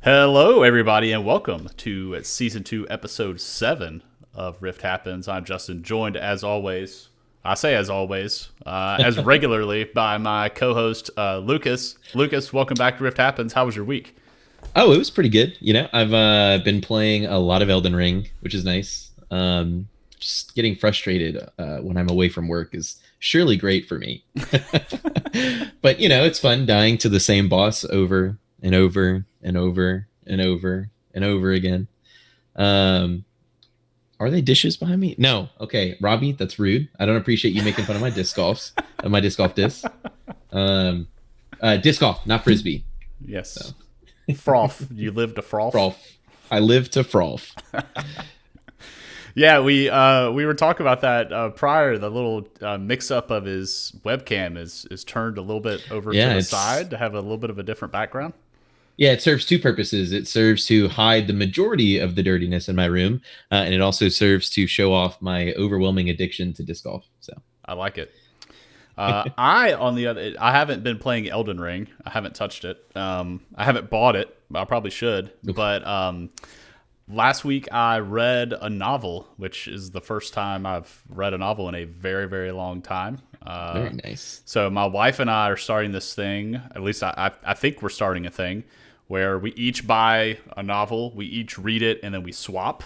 Hello, everybody, and welcome to Season 2, Episode 7 of Rift Happens. I'm Justin, joined as always, as regularly by my co-host, Lucas. Lucas, welcome back to Rift Happens. How was your week? Oh, it was pretty good. I've been playing a lot of Elden Ring, which is nice. Just getting frustrated when I'm away from work is surely great for me. But, it's fun dying to the same boss over and over and over and over and over again. Are they dishes behind me? No. Okay, Robbie, that's rude. I don't appreciate you making fun of my disc golf disc. Disc golf, not frisbee. Yes. So. Froth. You live to froth? Froth. I live to froth. Yeah, we were talking about that prior. The little mix-up of his webcam is turned a little bit over to the side to have a little bit of a different background. Yeah, it serves two purposes. It serves to hide the majority of the dirtiness in my room, and it also serves to show off my overwhelming addiction to disc golf. So I like it. I haven't been playing Elden Ring. I haven't touched it. I haven't bought it. I probably should. Oof. But last week I read a novel, which is the first time I've read a novel in a very, very long time. Very nice. So my wife and I are starting this thing. At least I think we're starting a thing where we each buy a novel, we each read it, and then we swap.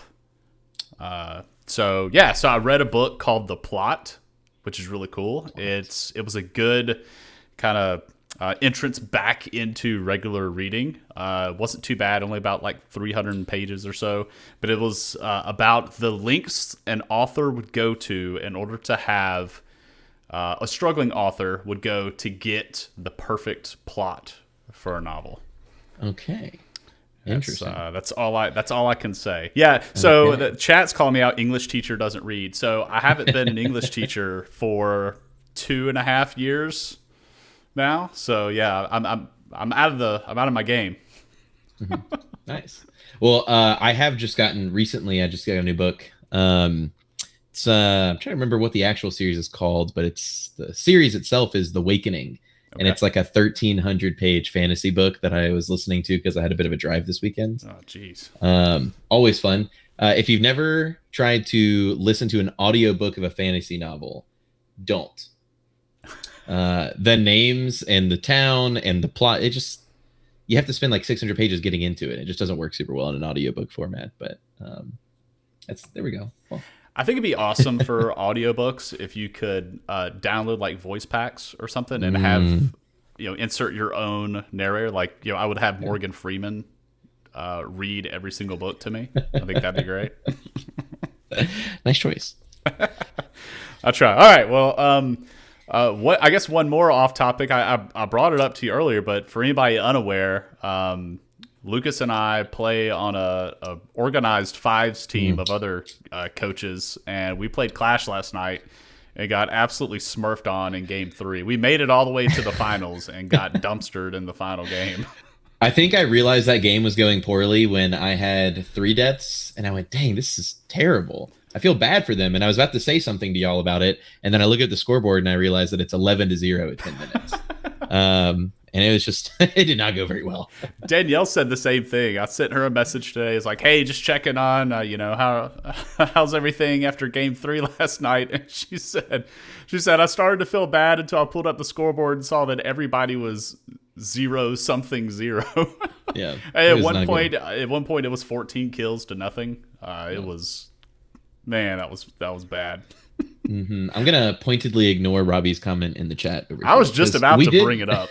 So I read a book called The Plot, which is really cool. It was a good kind of entrance back into regular reading. It wasn't too bad, only about like 300 pages or so. But it was about the lengths an author would go to in order to have a struggling author would go to get the perfect plot for a novel. Okay. Interesting. That's all I can say. Yeah. So Okay. the chat's calling me out. English teacher doesn't read. So I haven't been an English teacher for 2.5 years now. So yeah, I'm out of my game. Nice. Well, I just got a new book. I'm trying to remember what the actual series is called, but the series itself is The Awakening. Okay. And it's like a 1,300-page fantasy book that I was listening to because I had a bit of a drive this weekend. Oh, jeez. Always fun. If you've never tried to listen to an audiobook of a fantasy novel, don't. The names and the town and the plot, you have to spend like 600 pages getting into it. It just doesn't work super well in an audiobook format, but there we go. Well, I think it'd be awesome for audiobooks if you could download like voice packs or something and have, insert your own narrator. Like, I would have Morgan Freeman read every single book to me. I think that'd be great. Nice choice. I'll try. All right. Well, I guess one more off topic. I brought it up to you earlier, but for anybody unaware, Lucas and I play on a organized fives team of other coaches, and we played Clash last night and got absolutely smurfed on in Game 3. We made it all the way to the finals and got dumpstered in the final game. I think I realized that game was going poorly when I had 3 deaths, and I went, dang, this is terrible. I feel bad for them, and I was about to say something to y'all about it, and then I look at the scoreboard and I realize that it's 11-0 at 10 minutes. And it was just, it did not go very well. Danielle said the same thing. I sent her a message today. It's like, hey, just checking on, how's everything after Game 3 last night? And she said, I started to feel bad until I pulled up the scoreboard and saw that everybody was 0-0. Yeah. At one point, it was 14 kills to nothing. It was, man, that was bad. Mm-hmm. I'm going to pointedly ignore Robbie's comment in the chat. I was just about to bring it up.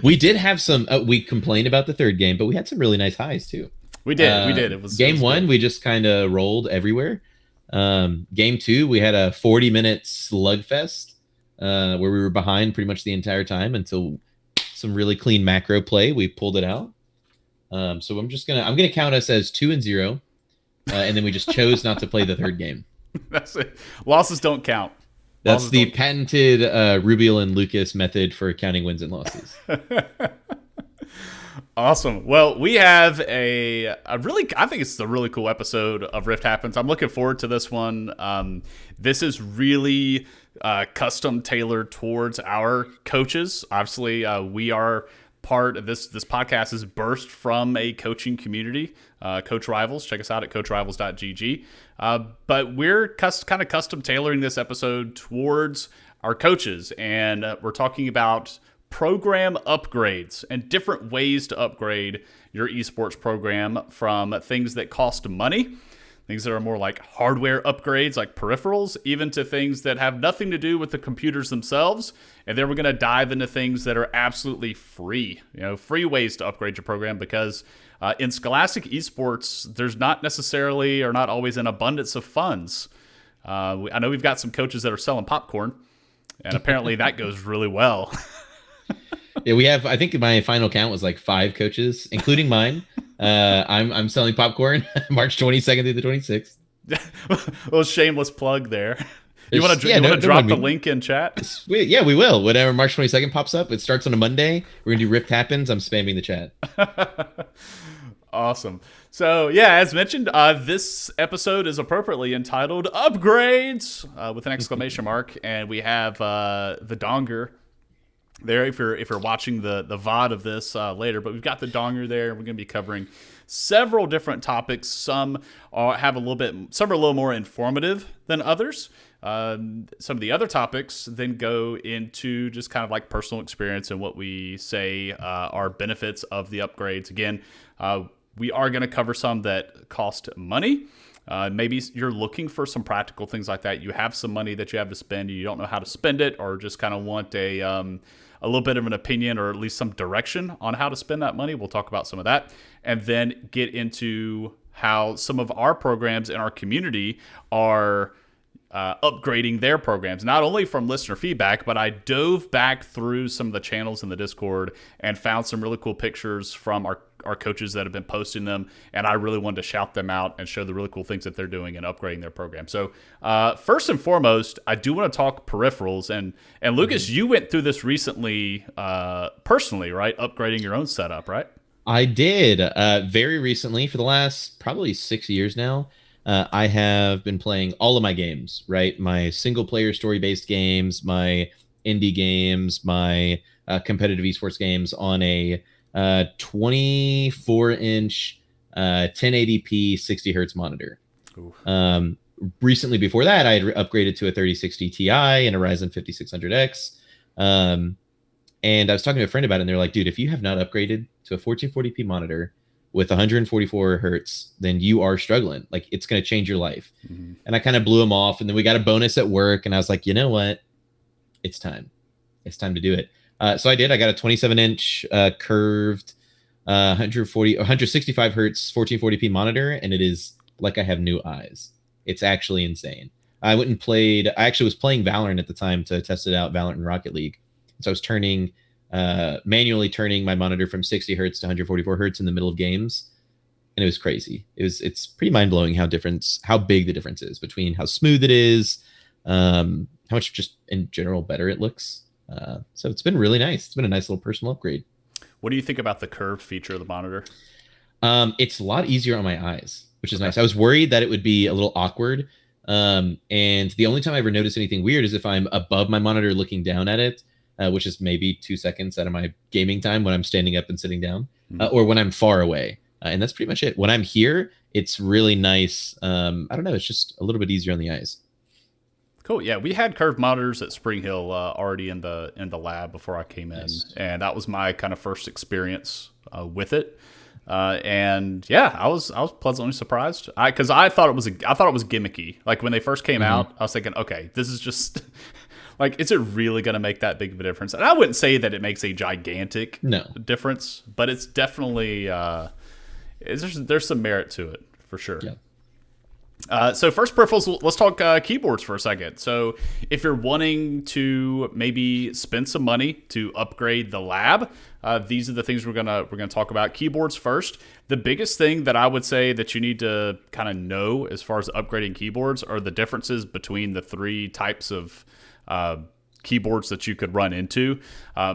We did have some, we complained about the third game, but we had some really nice highs too. We did. It was game 1, good. we just kind of rolled everywhere. Game 2, we had a 40-minute slugfest where we were behind pretty much the entire time until some really clean macro play. We pulled it out. So I'm going to count us as 2-0. And then we just chose not to play the third game. That's it. Losses don't count. That's the patented Rubiel and Lucas method for counting wins and losses. Awesome. Well, we have I think it's a really cool episode of Rift Happens. I'm looking forward to this one. This is really custom tailored towards our coaches. Obviously, we are part of this podcast is burst from a coaching community, Coach Rivals. Check us out at coachrivals.gg. But we're kind of custom tailoring this episode towards our coaches, and we're talking about program upgrades and different ways to upgrade your esports program, from things that cost money, things that are more like hardware upgrades like peripherals, even to things that have nothing to do with the computers themselves. And then we're going to dive into things that are absolutely free, free ways to upgrade your program, because in Scholastic Esports, there's not necessarily or not always an abundance of funds. I know we've got some coaches that are selling popcorn, and apparently that goes really well. Yeah, we have, I think my final count was like 5 coaches, including mine. I'm selling popcorn March 22nd through the 26th. Little shameless plug there. You want to drop the link in chat? Yeah, we will. Whenever March 22nd pops up, it starts on a Monday. We're going to do Rift Happens. I'm spamming the chat. Awesome. So, yeah, as mentioned, this episode is appropriately entitled Upgrades with an exclamation mark. And we have the donger there if you're watching the VOD of this later. But we've got the donger there. We're going to be covering several different topics. Some are a little more informative than others. Some of the other topics then go into just kind of like personal experience and what we say are benefits of the upgrades. Again, we are going to cover some that cost money. Maybe you're looking for some practical things like that. You have some money that you have to spend, and you don't know how to spend it, or just kind of want a little bit of an opinion, or at least some direction on how to spend that money. We'll talk about some of that, and then get into how some of our programs in our community are upgrading their programs, not only from listener feedback, but I dove back through some of the channels in the Discord and found some really cool pictures from our coaches that have been posting them, and I really wanted to shout them out and show the really cool things that they're doing and upgrading their program. So first and foremost, I do want to talk peripherals, and Lucas, you went through this recently personally, right? Upgrading your own setup, right? I did very recently. For the last probably 6 years now, I have been playing all of my games, right? My single-player story-based games, my indie games, my competitive esports games on a 24-inch 1080p 60 hertz monitor. Recently, before that, I had upgraded to a 3060 Ti and a Ryzen 5600X. And I was talking to a friend about it, and they're like, dude, if you have not upgraded to a 1440p monitor with 144 hertz, then you are struggling. Like, it's going to change your life. Mm-hmm. And I kind of blew him off. And then we got a bonus at work, and I was like, you know what? It's time. It's time to do it. So I did. I got a 27-inch curved 165 hertz 1440p monitor, and it is like I have new eyes. It's actually insane. I actually was playing Valorant at the time to test it out, Valorant and Rocket League. So I was manually turning my monitor from 60 hertz to 144 hertz in the middle of games, and it was crazy. It's pretty mind blowing how big the difference is between how smooth it is, how much just in general better it looks. So it's been really nice. It's been a nice little personal upgrade. What do you think about the curved feature of the monitor? It's a lot easier on my eyes, which is nice. I was worried that it would be a little awkward. And the only time I ever notice anything weird is if I'm above my monitor looking down at it, which is maybe 2 seconds out of my gaming time when I'm standing up and sitting down, or when I'm far away. And that's pretty much it. When I'm here, it's really nice. I don't know. It's just a little bit easier on the eyes. Cool. Yeah, we had curved monitors at Spring Hill already in the lab before I came in, and that was my kind of first experience with it. And yeah, I was pleasantly surprised. Because I thought it was gimmicky. Like when they first came out, I was thinking, okay, this is just like, is it really going to make that big of a difference? And I wouldn't say that it makes a gigantic difference, but it's definitely there's some merit to it for sure. Yeah. So first peripherals, let's talk keyboards for a second. So if you're wanting to maybe spend some money to upgrade the lab, these are the things we're gonna talk about. Keyboards first. The biggest thing that I would say that you need to kind of know as far as upgrading keyboards are the differences between the 3 types of keyboards that you could run into: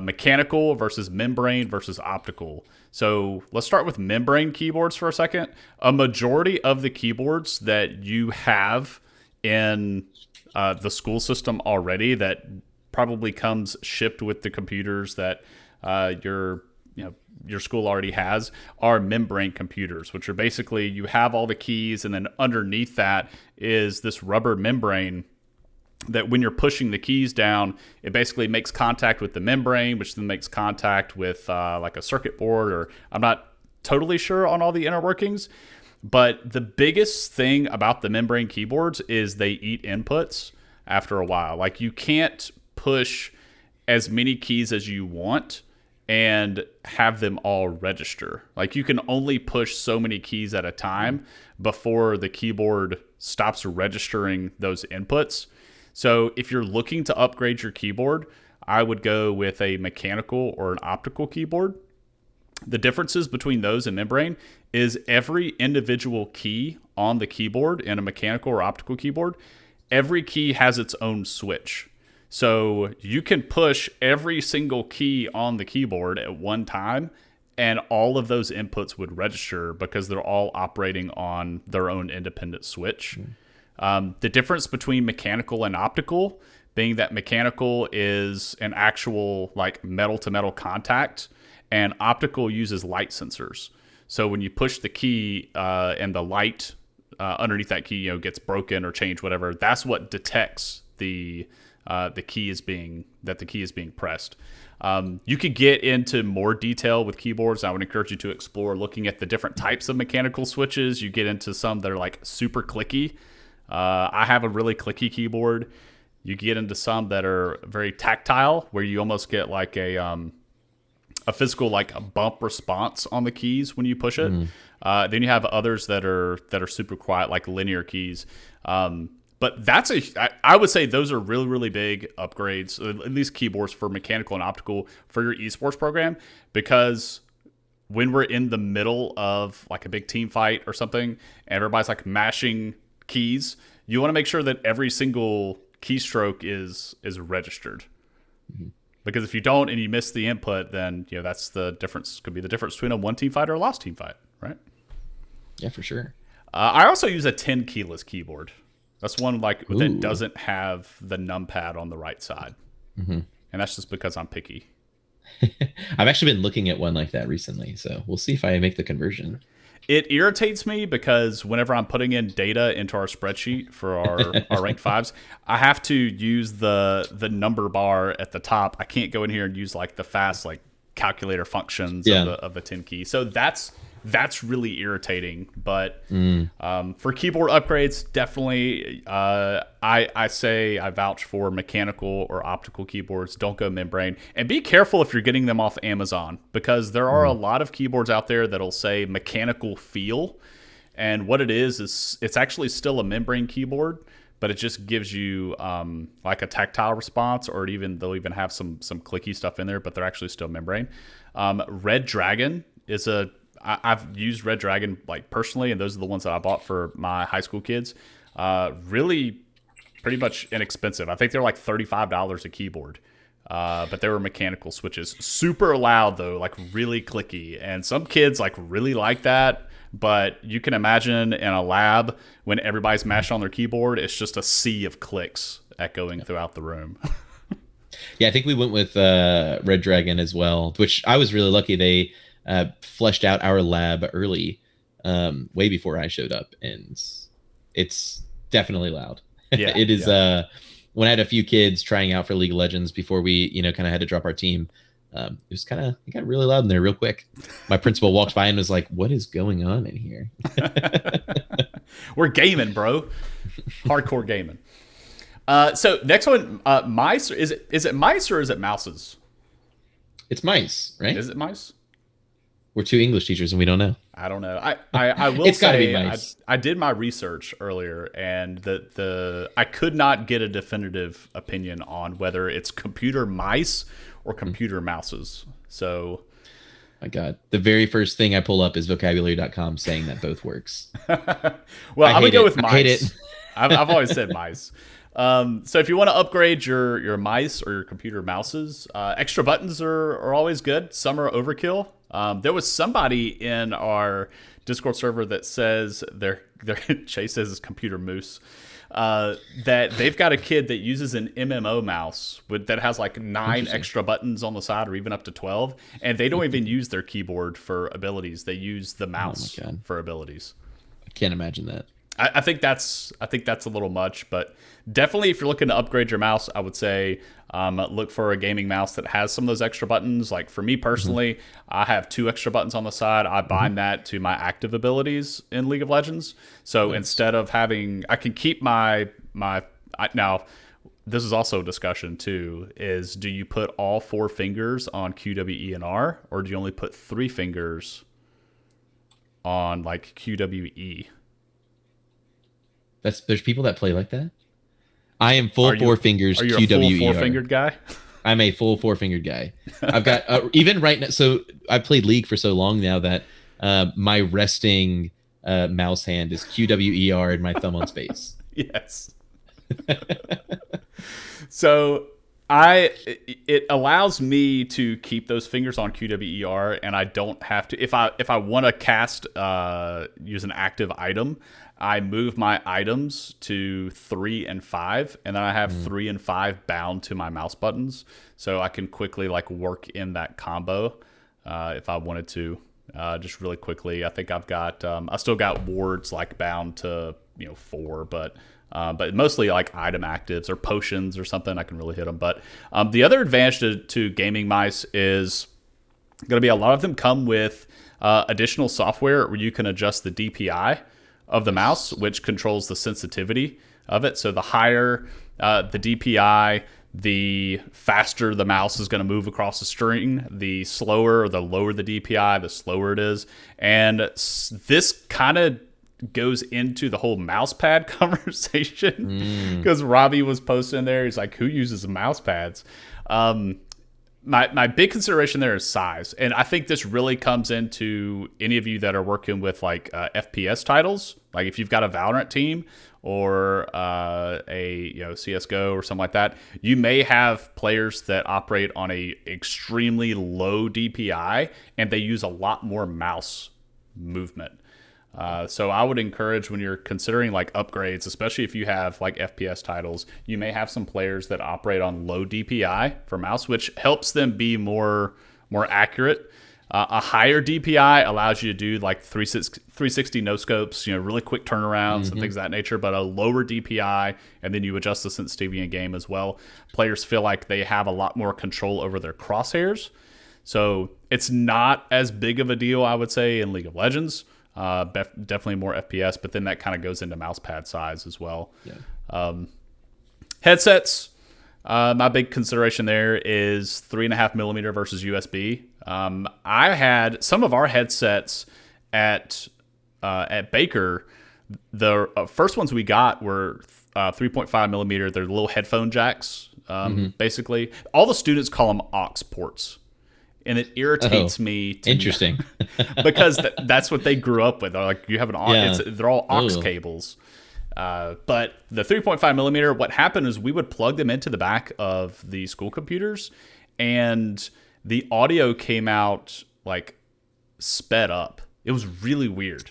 mechanical versus membrane versus optical. So let's start with membrane keyboards for a second. A majority of the keyboards that you have in the school system already, that probably comes shipped with the computers that you're your school already has, are membrane computers, which are basically you have all the keys, and then underneath that is this rubber membrane that when you're pushing the keys down, it basically makes contact with the membrane, which then makes contact with like a circuit board, or I'm not totally sure on all the inner workings. But the biggest thing about the membrane keyboards is they eat inputs after a while. Like, you can't push as many keys as you want and have them all register. Like, you can only push so many keys at a time before the keyboard stops registering those inputs. So if you're looking to upgrade your keyboard, I would go with a mechanical or an optical keyboard. The differences between those and membrane is every individual key on the keyboard in a mechanical or optical keyboard, every key has its own switch. So you can push every single key on the keyboard at one time, and all of those inputs would register because they're all operating on their own independent switch. The difference between mechanical and optical being that mechanical is an actual like metal to metal contact, and optical uses light sensors. So when you push the key and the light underneath that key, gets broken or changed, whatever, that's what detects the key is being pressed. You could get into more detail with keyboards. I would encourage you to explore looking at the different types of mechanical switches. You get into some that are like super clicky. I have a really clicky keyboard. You get into some that are very tactile, where you almost get like a physical like a bump response on the keys when you push it. Then you have others that are super quiet, like linear keys. But I would say those are really, really big upgrades, at least keyboards for mechanical and optical for your esports program, because when we're in the middle of like a big team fight or something, and everybody's like mashing keys, you want to make sure that every single keystroke is registered. Because if you don't and you miss the input, then that's the difference. Could be the difference between a one team fight or a lost team fight, right? Yeah, for sure. I also use a 10 keyless keyboard. That's one that doesn't have the numpad on the right side, and that's just because I'm picky. I've actually been looking at one like that recently, so we'll see if I make the conversion. It irritates me because whenever I'm putting in data into our spreadsheet for our ranked fives, I have to use the number bar at the top. I can't go in here and use like the fast like calculator functions of the 10 key. So that's really irritating. But for keyboard upgrades, definitely I say I vouch for mechanical or optical keyboards. Don't go membrane. And be careful if you're getting them off Amazon, because there are a lot of keyboards out there that'll say mechanical feel. And what it is it's actually still a membrane keyboard, but it just gives you like a tactile response, or they'll even have some clicky stuff in there, but they're actually still membrane. Red Dragon is I've used Red Dragon like personally, and those are the ones that I bought for my high school kids. Really pretty much inexpensive. I think they're like $35 a keyboard. But they were mechanical switches. Super loud though, like really clicky. And some kids like really like that. But you can imagine in a lab when everybody's mashing on their keyboard, it's just a sea of clicks echoing throughout the room. Yeah, I think we went with Red Dragon as well, which I was really lucky. They fleshed out our lab early, way before I showed up, and it's definitely loud. Yeah, it is. When I had a few kids trying out for League of Legends before we, kind of had to drop our team, it got really loud in there real quick. My principal walked by and was like, "What is going on in here?" We're gaming, bro. Hardcore gaming. So next one, mice. Is it mice or is it mouses? It's mice, right? Is it mice? We're two English teachers and we don't know. I don't know. I will It's gotta say be mice. I did my research earlier, and I could not get a definitive opinion on whether it's computer mice or computer mouses. So, my God, the very first thing I pull up is vocabulary.com saying that both works. Well, I'm gonna go with mice. I hate it. I've always said mice. So if you want to upgrade your mice or your computer mouses, extra buttons are always good. Some are overkill. There was somebody in our Discord server that says their Chase says it's computer moose. that they've got a kid that uses an MMO mouse that has like 9 extra buttons on the side, or even up to 12, and they don't even use their keyboard for abilities. They use the mouse for abilities. I can't imagine that. I think that's a little much, but definitely if you're looking to upgrade your mouse, I would say look for a gaming mouse that has some of those extra buttons. Like for me personally, I have 2 extra buttons on the side. I bind that to my active abilities in League of Legends. So instead of having, I can keep now. This is also a discussion too. Is do you put all 4 fingers on Q, W, E, and R, or do you only put 3 fingers on like Q, W, E? There's people that play like that. I am full 4 fingers. Are you Q, W, a full E, R. 4-fingered guy? I'm a full 4-fingered guy. I've got even right now. So I played League for so long now that my resting mouse hand is Q, W, E, R, and my thumb on space. Yes. So it allows me to keep those fingers on QWER, and I don't have to, if I want to cast use an active item, I move my items to 3 and 5, and then I have 3 and 5 bound to my mouse buttons, so I can quickly like work in that combo if I wanted to, just really quickly. I think I've got I still got wards like bound to 4, but mostly like item actives or potions or something, I can really hit them. But the other advantage to gaming mice is going to be a lot of them come with additional software where you can adjust the DPI of the mouse, which controls the sensitivity of it. So the higher the DPI, the faster the mouse is going to move across the screen. The slower or the lower the DPI, the slower it is. And this kind of goes into the whole mouse pad conversation because Robbie was posting there. He's like, who uses mouse pads? My big consideration there is size. And I think this really comes into any of you that are working with like FPS titles. Like if you've got a Valorant team or a CSGO or something like that, you may have players that operate on a extremely low DPI and they use a lot more mouse movement. So I would encourage when you're considering like upgrades, especially if you have like FPS titles, you may have some players that operate on low DPI for mouse, which helps them be more accurate. A higher DPI allows you to do like 360 no scopes, really quick turnarounds and things of that nature. But a lower DPI, and then you adjust the sensitivity in game as well. Players feel like they have a lot more control over their crosshairs. So it's not as big of a deal, I would say, in League of Legends. Definitely more FPS, but then that kind of goes into mouse pad size as well. Yeah. Headsets, my big consideration there is 3.5 millimeter versus USB. I had some of our headsets at Baker. The first ones we got were 3.5 millimeter. They're little headphone jacks. Basically, all the students call them aux ports. And it irritates me. Interesting. Because that's what they grew up with. They're like, you have an aux. They're all aux cables. But the 3.5 millimeter, what happened is we would plug them into the back of the school computers, and the audio came out like sped up. It was really weird.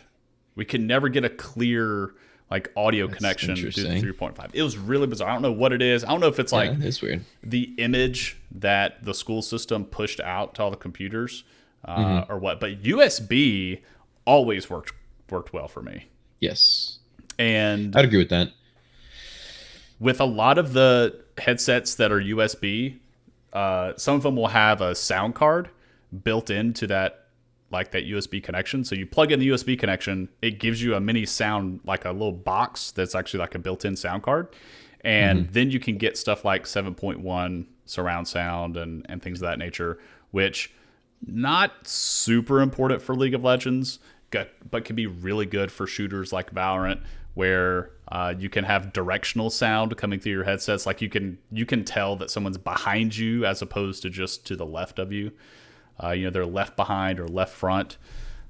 We could never get a clear like audio connection to the 3.5. It was really bizarre. I don't know what it is. I don't know if it's like it's weird. The image that the school system pushed out to all the computers or what. But USB always worked well for me. Yes. And I'd agree with that. With a lot of the headsets that are USB, some of them will have a sound card built into that, like that USB connection. So you plug in the USB connection, it gives you a mini sound, like a little box that's actually like a built-in sound card. And then you can get stuff like 7.1 surround sound and things of that nature, which not super important for League of Legends, but can be really good for shooters like Valorant, where you can have directional sound coming through your headsets. Like you can tell that someone's behind you as opposed to just to the left of you. They're left behind or left front.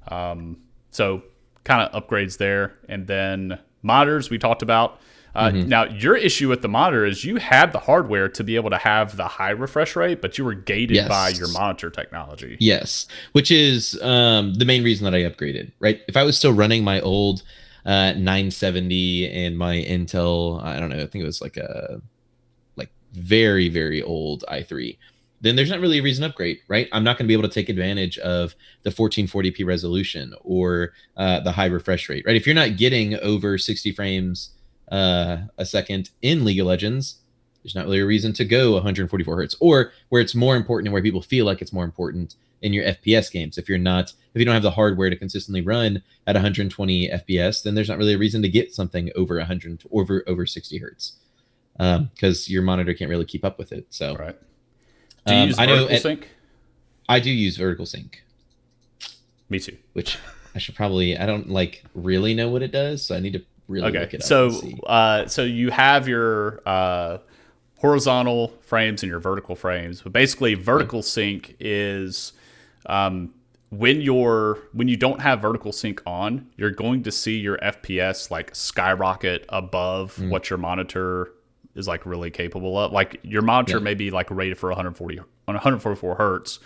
So kind of upgrades there. And then monitors we talked about. Now, your issue with the monitor is you had the hardware to be able to have the high refresh rate, but you were gated by your monitor technology. Yes, which is the main reason that I upgraded, right? If I was still running my old 970 and my Intel, I don't know, I think it was like a very, very old i3, then there's not really a reason to upgrade, right? I'm not going to be able to take advantage of the 1440p resolution or the high refresh rate, right? If you're not getting over 60 frames a second in League of Legends, there's not really a reason to go 144 hertz, or where it's more important and where people feel like it's more important in your FPS games. If you don't have the hardware to consistently run at 120 FPS, then there's not really a reason to get something over 100 over 60 hertz, because your monitor can't really keep up with it. So, right. Do you use vertical sync? I do use vertical sync. Me too. Which I don't like really know what it does, so I need to really look it up. So you have your horizontal frames and your vertical frames, but basically vertical sync is when you don't have vertical sync on, you're going to see your FPS like skyrocket above what your monitor is like really capable of. Like your monitor may be like rated for 144 hertz,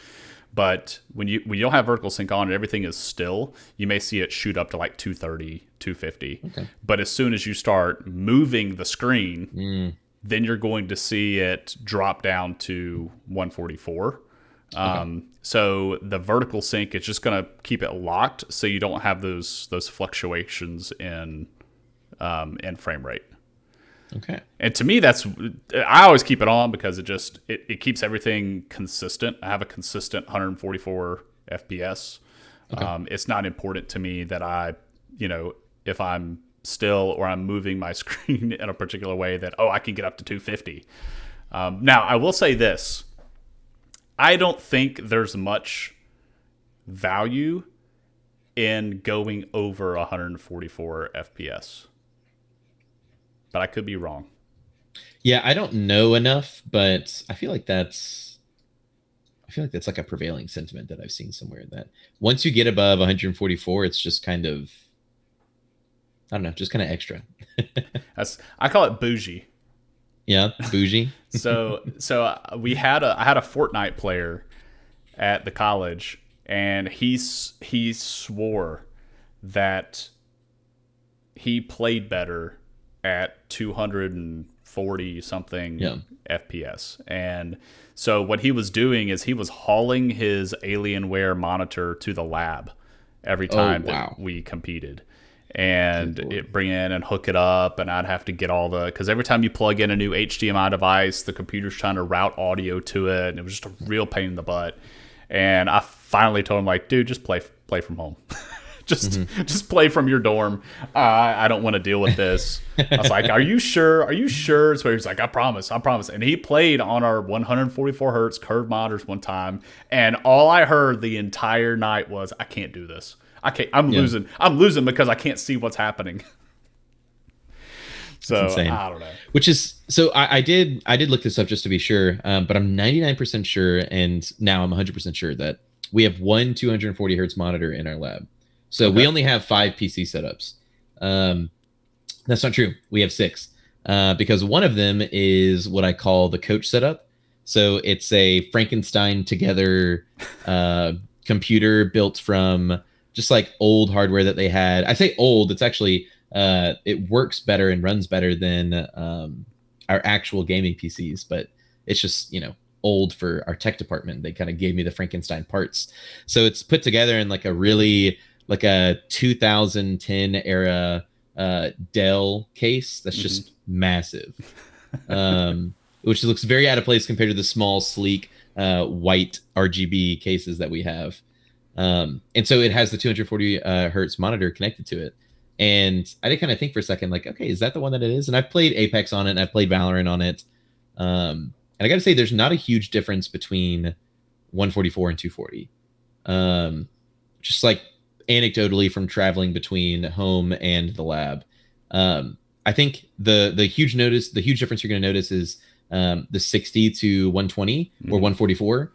but when you don't have vertical sync on and everything is still, you may see it shoot up to like 230, 250. Okay. But as soon as you start moving the screen, then you're going to see it drop down to 144. So the vertical sync is just going to keep it locked, so you don't have those fluctuations in frame rate. Okay. And to me, I always keep it on because it keeps everything consistent. I have a consistent 144 FPS. Okay. It's not important to me that if I'm still or I'm moving my screen in a particular way that, I can get up to 250. Now, I will say this. I don't think there's much value in going over 144 FPS. But I could be wrong. Yeah, I don't know enough, but I feel like that's like a prevailing sentiment that I've seen somewhere, that once you get above 144, it's just kind of, I don't know, just kind of extra. I call it bougie. Yeah, bougie. So I had a Fortnite player at the college, and he swore that he played better at 240 something FPS. And so what he was doing is he was hauling his Alienware monitor to the lab every time that we competed. And it bring in and hook it up, and I'd have to get because every time you plug in a new HDMI device, the computer's trying to route audio to it, and it was just a real pain in the butt. And I finally told him, like, dude, just play from home. Just play from your dorm. I don't want to deal with this. I was like, are you sure? Are you sure? So he's like, I promise. And he played on our 144 hertz curved monitors one time, and all I heard the entire night was, I can't do this. I can't. I'm losing. I'm losing because I can't see what's happening. So I don't know. Which is, so I did look this up just to be sure, but I'm 99% sure, and now I'm 100% sure that we have one 240 hertz monitor in our lab. So we only have 5 PC setups. That's not true. We have 6, because one of them is what I call the coach setup. So it's a Frankenstein together computer built from just like old hardware that they had. I say old, it's actually, it works better and runs better than our actual gaming PCs, but it's just, old for our tech department. They kind of gave me the Frankenstein parts. So it's put together in like a 2010 era Dell case that's just massive, which looks very out of place compared to the small, sleek, white RGB cases that we have. And so it has the 240 hertz monitor connected to it. And I did kind of think for a second, like, okay, is that the one that it is? And I've played Apex on it, and I've played Valorant on it. And I got to say, there's not a huge difference between 144 and 240. Just like anecdotally from traveling between home and the lab. I think the huge difference you're going to notice is the 60 to 120 or 144.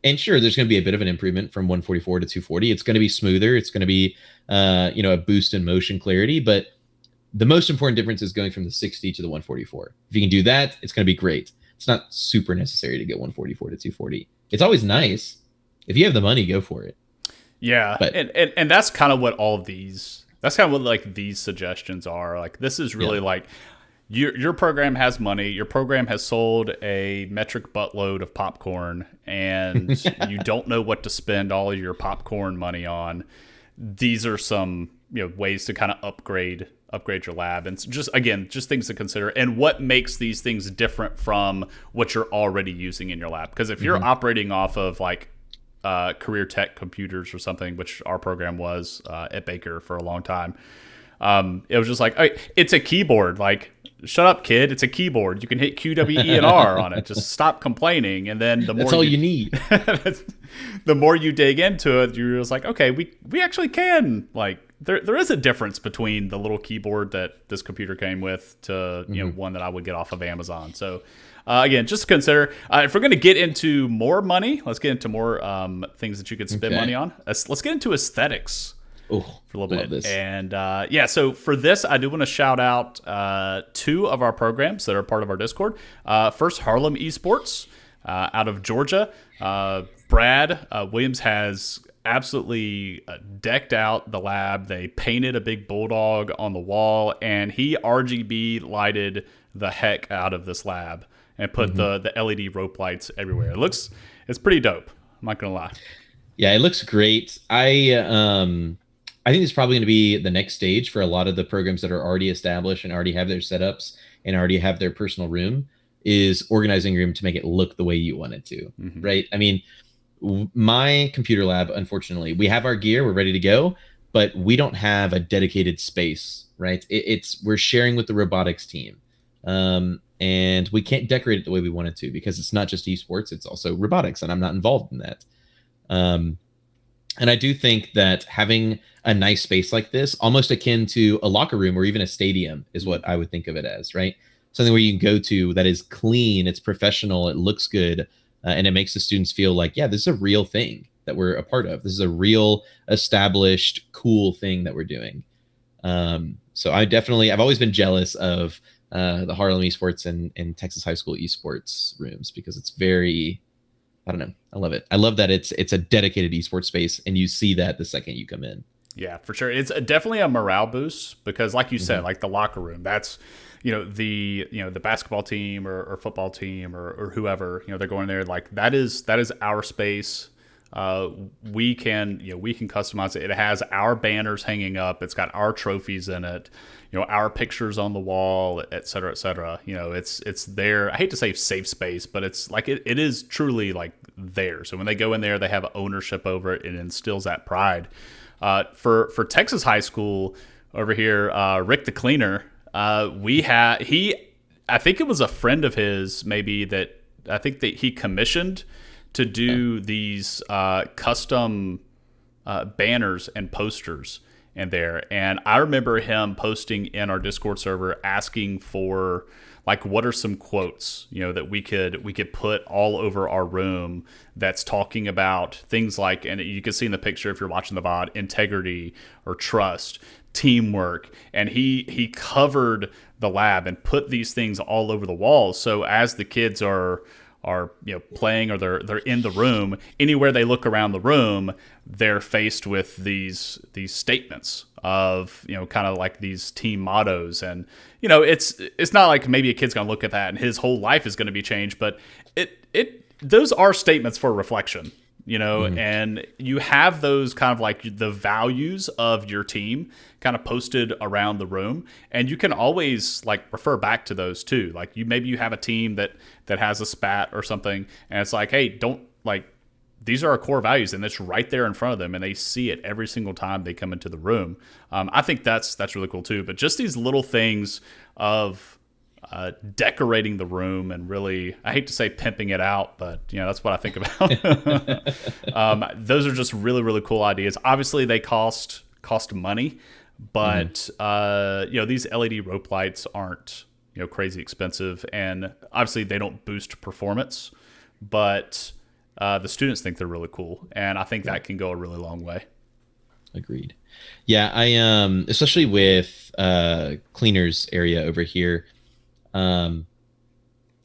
And sure, there's going to be a bit of an improvement from 144 to 240. It's going to be smoother. It's going to be, a boost in motion clarity. But the most important difference is going from the 60 to the 144. If you can do that, it's going to be great. It's not super necessary to get 144 to 240. It's always nice. If you have the money, go for it. Yeah, but, and that's kind of what all of these That's kind of what like these suggestions are. Like this is Yeah. really like your program has money. Your program has sold a metric buttload of popcorn, and you don't know what to spend all of your popcorn money on. These are some ways to kind of upgrade your lab, and just again just things to consider, and what makes these things different from what you're already using in your lab. Because if you're Hmm. operating off of like career tech computers or something, which our program was at Baker for a long time. It was just like, hey, it's a keyboard. Like, shut up, kid. It's a keyboard. You can hit Q, W, E, and R on it. Just stop complaining. And then the That's more all you, you need. the more you dig into it, you're just like, okay, we actually can. Like, there is a difference between the little keyboard that this computer came with to one that I would get off of Amazon. So again, just consider if we're going to get into more money, let's get into more things that you could spend money on. Let's get into aesthetics Oh, for a little love bit. this. And yeah, so for this, I do want to shout out two of our programs that are part of our Discord. First, Lchs Esports out of Georgia. Brad Williams has absolutely decked out the lab. They painted a big bulldog on the wall, and he RGB lighted the heck out of this lab and put the LED rope lights everywhere. It's pretty dope. I'm not gonna lie. Yeah, it looks great. I think it's probably going to be the next stage for a lot of the programs that are already established and already have their setups and already have their personal room, is organizing a room to make it look the way you want it to, right? I mean, my computer lab, unfortunately, we have our gear, we're ready to go, but we don't have a dedicated space, right? We're sharing with the robotics team. And we can't decorate it the way we want it to, because it's not just esports, it's also robotics, and I'm not involved in that. And I do think that having a nice space like this, almost akin to a locker room or even a stadium, is what I would think of it as, right? Something where you can go to that is clean, it's professional, it looks good, and it makes the students feel like, yeah, this is a real thing that we're a part of. This is a real, established, cool thing that we're doing. So I've always been jealous of the Harlem Esports and Texas High School Esports rooms, because it's very, I don't know, I love it. I love that it's a dedicated esports space, and you see that the second you come in. Yeah, for sure. It's definitely a morale boost because, like you said, like the locker room. That's the basketball team or football team or whoever they're going there. Like that is our space. We can customize it. It has our banners hanging up. It's got our trophies in it. Our pictures on the wall, et cetera, et cetera. It's their, I hate to say safe space, but it's like it is truly like theirs. So when they go in there, they have ownership over it, and it instills that pride. For Texas High School over here, Rick the Cleaner, I think it was a friend of his maybe that I think that he commissioned to do these custom banners and posters in there. And I remember him posting in our Discord server asking for like, what are some quotes that we could put all over our room that's talking about things like, and you can see in the picture if you're watching the VOD, integrity or trust, teamwork. And he covered the lab and put these things all over the walls, so as the kids are playing, or they're in the room, anywhere they look around the room, they're faced with these statements of kind of like these team mottos. And it's not like maybe a kid's gonna look at that and his whole life is gonna be changed, but those are statements for reflection. And you have those kind of like the values of your team kind of posted around the room, and you can always like refer back to those too. Like maybe you have a team that has a spat or something, and it's like, hey, don't, like, these are our core values, and it's right there in front of them, and they see it every single time they come into the room. I think that's really cool too. But just these little things of decorating the room and really, I hate to say pimping it out, but that's what I think about. Those are just really, really cool ideas. Obviously they cost money, but these LED rope lights aren't crazy expensive, and obviously they don't boost performance, but the students think they're really cool, and I think that can go a really long way. Agreed. Yeah, I especially with cleaners area over here. I'm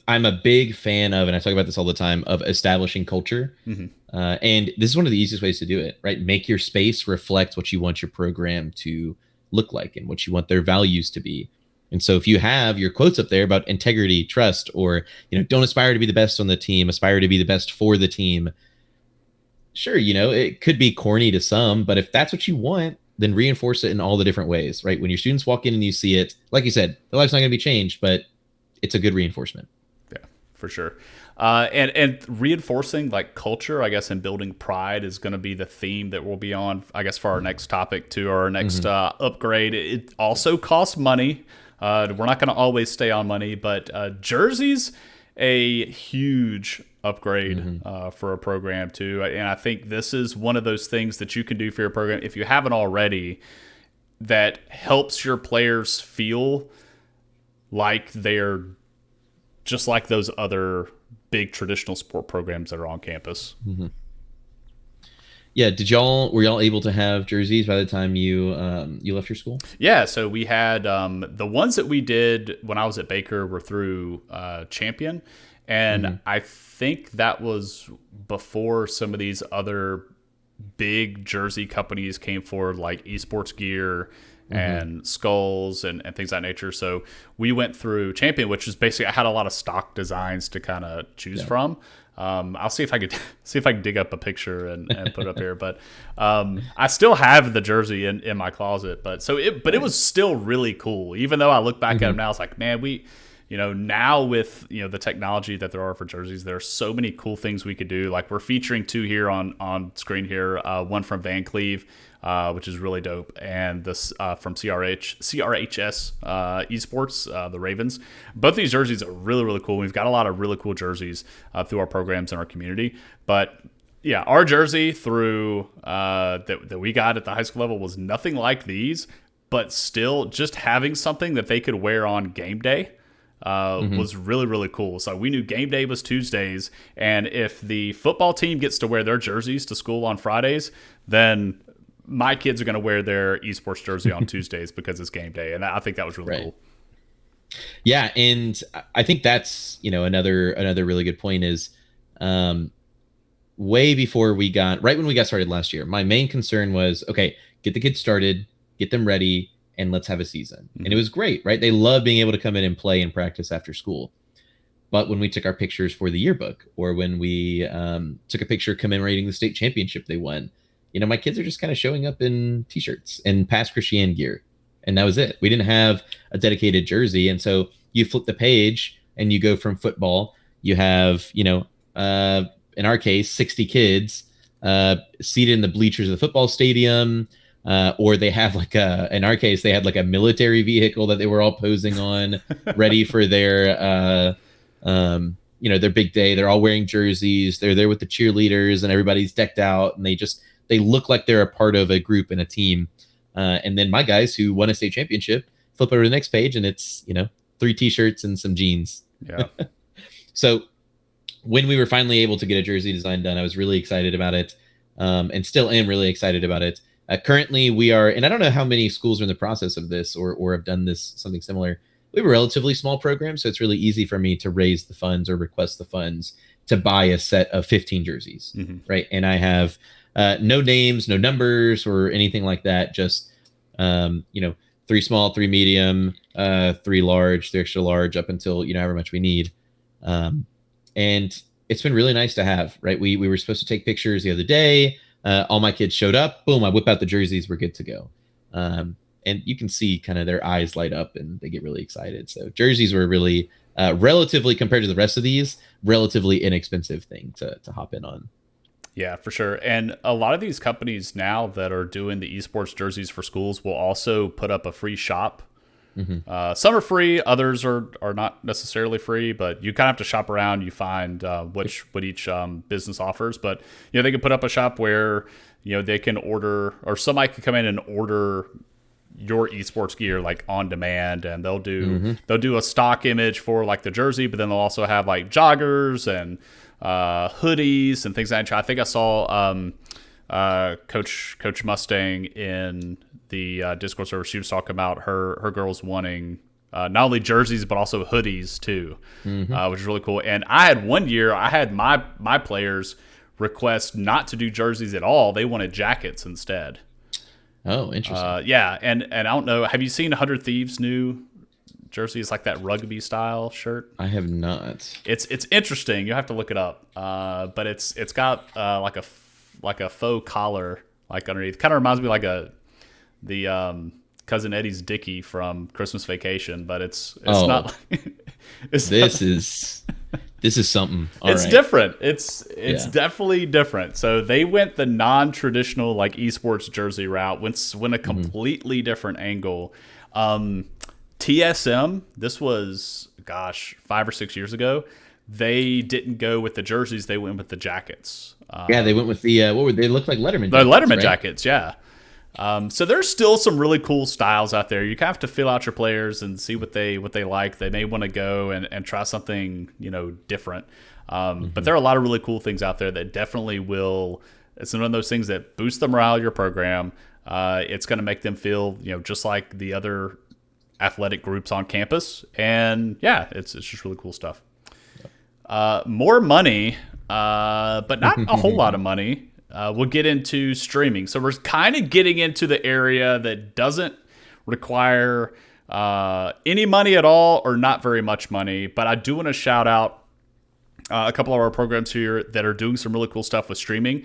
a big fan of, and I talk about this all the time, of establishing culture. And this is one of the easiest ways to do it, right? Make your space reflect what you want your program to look like and what you want their values to be. And so if you have your quotes up there about integrity, trust, or, don't aspire to be the best on the team, aspire to be the best for the team. Sure, it could be corny to some, but if that's what you want, then reinforce it in all the different ways, right? When your students walk in and you see it, like you said, their life's not going to be changed, but it's a good reinforcement. Yeah, for sure. And reinforcing like culture, I guess, and building pride is going to be the theme that we'll be on, I guess, for our next topic to our next upgrade. It also costs money. We're not going to always stay on money, but jerseys, a huge upgrade for a program too. And I think this is one of those things that you can do for your program if you haven't already, that helps your players feel like they're just like those other big traditional sport programs that are on campus. Yeah, were y'all able to have jerseys by the time you left your school? Yeah, so we had the ones that we did when I was at Baker were through Champion, and I think that was before some of these other big jersey companies came forward, like Esports Gear and Skulls and things of that nature. So we went through Champion, which is basically, I had a lot of stock designs to kind of choose from. I'll see if I could dig up a picture and put it up here. But I still have the jersey in my closet. But it was still really cool. Even though I look back at them now, it's like, man, now with the technology that there are for jerseys, there are so many cool things we could do. Like we're featuring two here on screen here. One from Van Cleve, which is really dope, and this from CRHS Esports, the Ravens. Both these jerseys are really, really cool. We've got a lot of really cool jerseys through our programs in our community. But yeah, our jersey through that we got at the high school level was nothing like these, but still just having something that they could wear on game day was really, really cool. So we knew game day was Tuesdays, and if the football team gets to wear their jerseys to school on Fridays, then my kids are going to wear their esports jersey on Tuesdays because it's game day. And I think that was really cool. Yeah. And I think that's, another really good point is way before right when we got started last year, my main concern was, okay, get the kids started, get them ready, and let's have a season. And it was great, right? They love being able to come in and play and practice after school. But when we took our pictures for the yearbook, or when we took a picture commemorating the state championship they won, my kids are just kind of showing up in t-shirts and past Christian gear. And that was it. We didn't have a dedicated jersey. And so you flip the page and you go from football. You have, in our case, 60 kids seated in the bleachers of the football stadium. Or they have in our case, they had like a military vehicle that they were all posing on, ready for their big day. They're all wearing jerseys. They're there with the cheerleaders and everybody's decked out, and they look like they're a part of a group and a team. And then my guys who won a state championship flip over to the next page, and it's, 3 t-shirts and some jeans. Yeah. So when we were finally able to get a jersey design done, I was really excited about it, and still am really excited about it. Currently we are, and I don't know how many schools are in the process of this or have done this, something similar. We have a relatively small program, so it's really easy for me to raise the funds or request the funds to buy a set of 15 jerseys, right? And I have no names, no numbers or anything like that. Just, 3 small, 3 medium, 3 large, 3 extra large, up until, however much we need. And it's been really nice to have, right? We were supposed to take pictures the other day. All my kids showed up. Boom, I whip out the jerseys. We're good to go. And you can see kind of their eyes light up and they get really excited. So jerseys were really relatively, compared to the rest of these, relatively inexpensive thing to hop in on. Yeah, for sure. And a lot of these companies now that are doing the esports jerseys for schools will also put up a free shop. Some are free, others are not necessarily free, but you kind of have to shop around. You find what each business offers. But they can put up a shop where they can order, or somebody can come in and order your esports gear like on demand, and they'll do a stock image for like the jersey, but then they'll also have like joggers and hoodies and things like that. I think I saw Coach Mustang in the Discord server. She was talking about her girls wanting not only jerseys but also hoodies too, which is really cool. And I had one year, I had my players request not to do jerseys at all. They wanted jackets instead. Oh, interesting. Yeah, and I don't know. Have you seen 100 Thieves' new jersey? It's like that rugby style shirt. I have not. It's interesting. You have to look it up. But it's got like a faux collar like underneath. Kind of reminds me like the Cousin Eddie's Dickie from Christmas Vacation, but it's Oh, not. It's this not, is this is something. All it's right. different. It's Yeah. definitely different. So they went the non-traditional like esports jersey route. Went a completely different angle. TSM. This was 5 or 6 years ago. They didn't go with the jerseys. They went with the jackets. Yeah, they went with the what were they look like Letterman The jackets, Letterman right? jackets, yeah. So there's still some really cool styles out there. You kind of have to feel out your players and see what they like. They may want to go and try something different. But there are a lot of really cool things out there that definitely will. It's one of those things that boost the morale of your program. It's going to make them feel just like the other athletic groups on campus. And yeah, it's just really cool stuff. More money, but not a whole lot of money. We'll get into streaming. So we're kind of getting into the area that doesn't require any money at all or not very much money. But I do want to shout out a couple of our programs here that are doing some really cool stuff with streaming.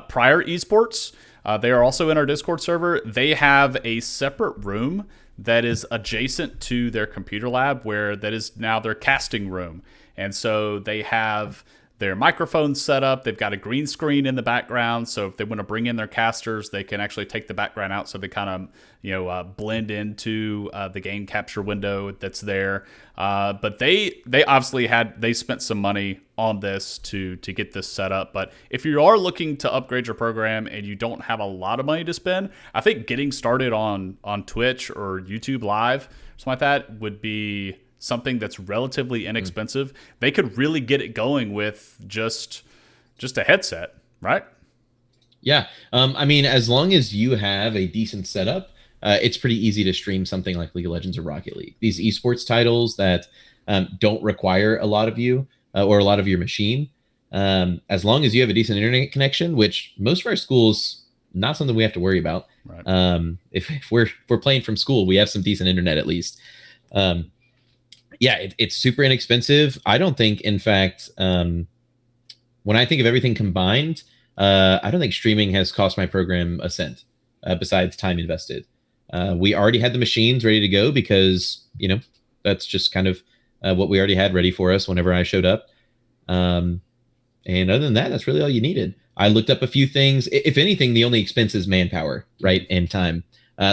Prior Esports, they are also in our Discord server. They have a separate room that is adjacent to their computer lab where that is now their casting room. And so they have their microphones set up. They've got a green screen in the background. So if they want to bring in their casters, they can actually take the background out so they kind of, blend into the game capture window that's there. But they obviously they spent some money on this to get this set up. But if you are looking to upgrade your program and you don't have a lot of money to spend, I think getting started on Twitch or YouTube Live, something like that, would be something that's relatively inexpensive. They could really get it going with just a headset, right? Yeah. I mean, as long as you have a decent setup, it's pretty easy to stream something like League of Legends or Rocket League. These esports titles that don't require a lot of you or a lot of your machine, as long as you have a decent internet connection, which most of our schools, not something we have to worry about. Right. If we're playing from school, we have some decent internet at least. Yeah, it's super inexpensive. I don't think, in fact, when I think of everything combined, I don't think streaming has cost my program a cent besides time invested. We already had the machines ready to go because, that's just kind of what we already had ready for us whenever I showed up. And other than that, that's really all you needed. I looked up a few things. If anything, the only expense is manpower, right, and time.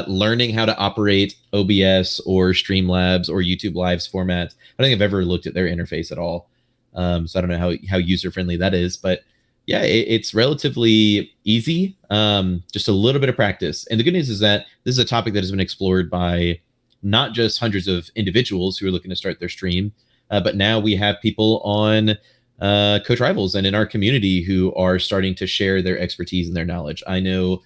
Learning how to operate OBS or Streamlabs or YouTube Live's format. I don't think I've ever looked at their interface at all. So I don't know how user-friendly that is. But yeah, it's relatively easy. Just a little bit of practice. And the good news is that this is a topic that has been explored by not just hundreds of individuals who are looking to start their stream, but now we have people on Coach Rivals and in our community who are starting to share their expertise and their knowledge. I know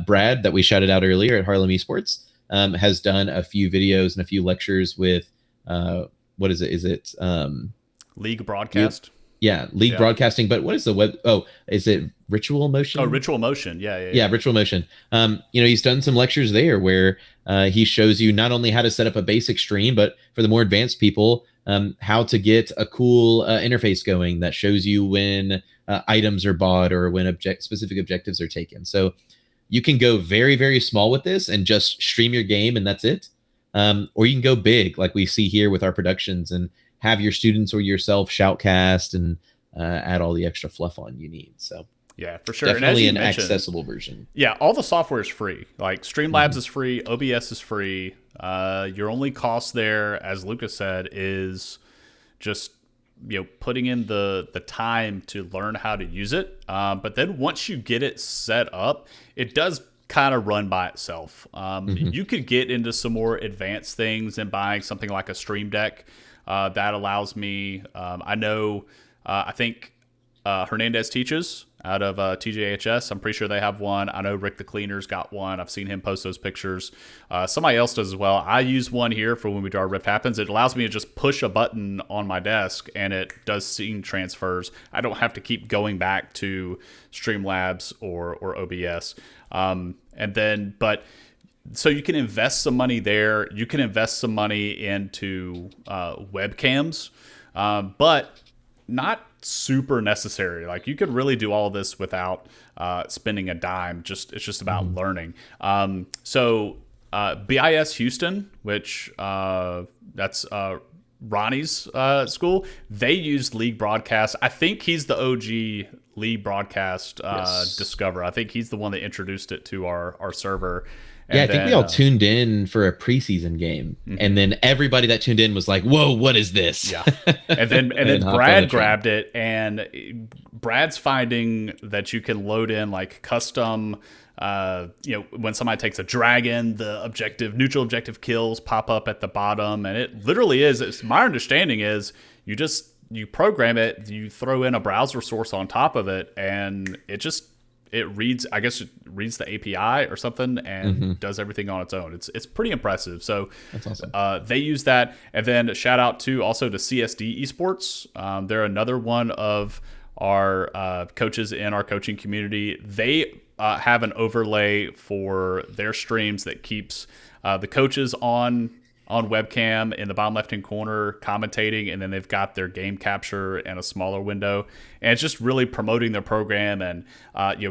Brad, that we shouted out earlier at Lchs Esports, has done a few videos and a few lectures with, what is it? Is it League broadcast? League broadcasting. But what is the web? Oh, is it Ritual Motion? Oh, Ritual Motion. Yeah, Ritual Motion. He's done some lectures there where he shows you not only how to set up a basic stream, but for the more advanced people, how to get a cool interface going that shows you when items are bought or when specific objectives are taken. So you can go very, very small with this and just stream your game and that's it. Or you can go big like we see here with our productions and have your students or yourself shoutcast and add all the extra fluff on you need. So yeah, for sure. Definitely an accessible version. Yeah, all the software is free. Like Streamlabs is free, OBS is free. Your only cost there, as Lucas said, is just putting in the time to learn how to use it. But then once you get it set up, it does kind of run by itself. You could get into some more advanced things and buying something like a Stream Deck that allows me. I know. I think Hernandez Teaches out of TJHS. I'm pretty sure they have one. I know Rick the Cleaner's got one. I've seen him post those pictures. Somebody else does as well. I use one here for when we do our Rift Happens. It allows me to just push a button on my desk and it does scene transfers. I don't have to keep going back to Streamlabs or OBS. So you can invest some money there. You can invest some money into webcams, but not super necessary. Like you could really do all of this without spending a dime. It's just about learning. BIS Houston, which that's Ronnie's school, they use League Broadcast. I think he's the OG League Broadcast discoverer. I think he's the one that introduced it to our server. Yeah, I think we all tuned in for a preseason game, and then everybody that tuned in was like, "Whoa, what is this?" Yeah, and then Brad grabbed it, and Brad's finding that you can load in like custom. When somebody takes a dragon, the neutral objective kills pop up at the bottom, and it literally is. My understanding is you program it, you throw in a browser source on top of it, and it reads, I guess it reads the API or something and does everything on its own. It's pretty impressive. So that's awesome. They use that. And then shout out to CSD Esports. They're another one of our coaches in our coaching community. They have an overlay for their streams that keeps the coaches on webcam in the bottom left-hand corner commentating, and then they've got their game capture in a smaller window. And it's just really promoting their program and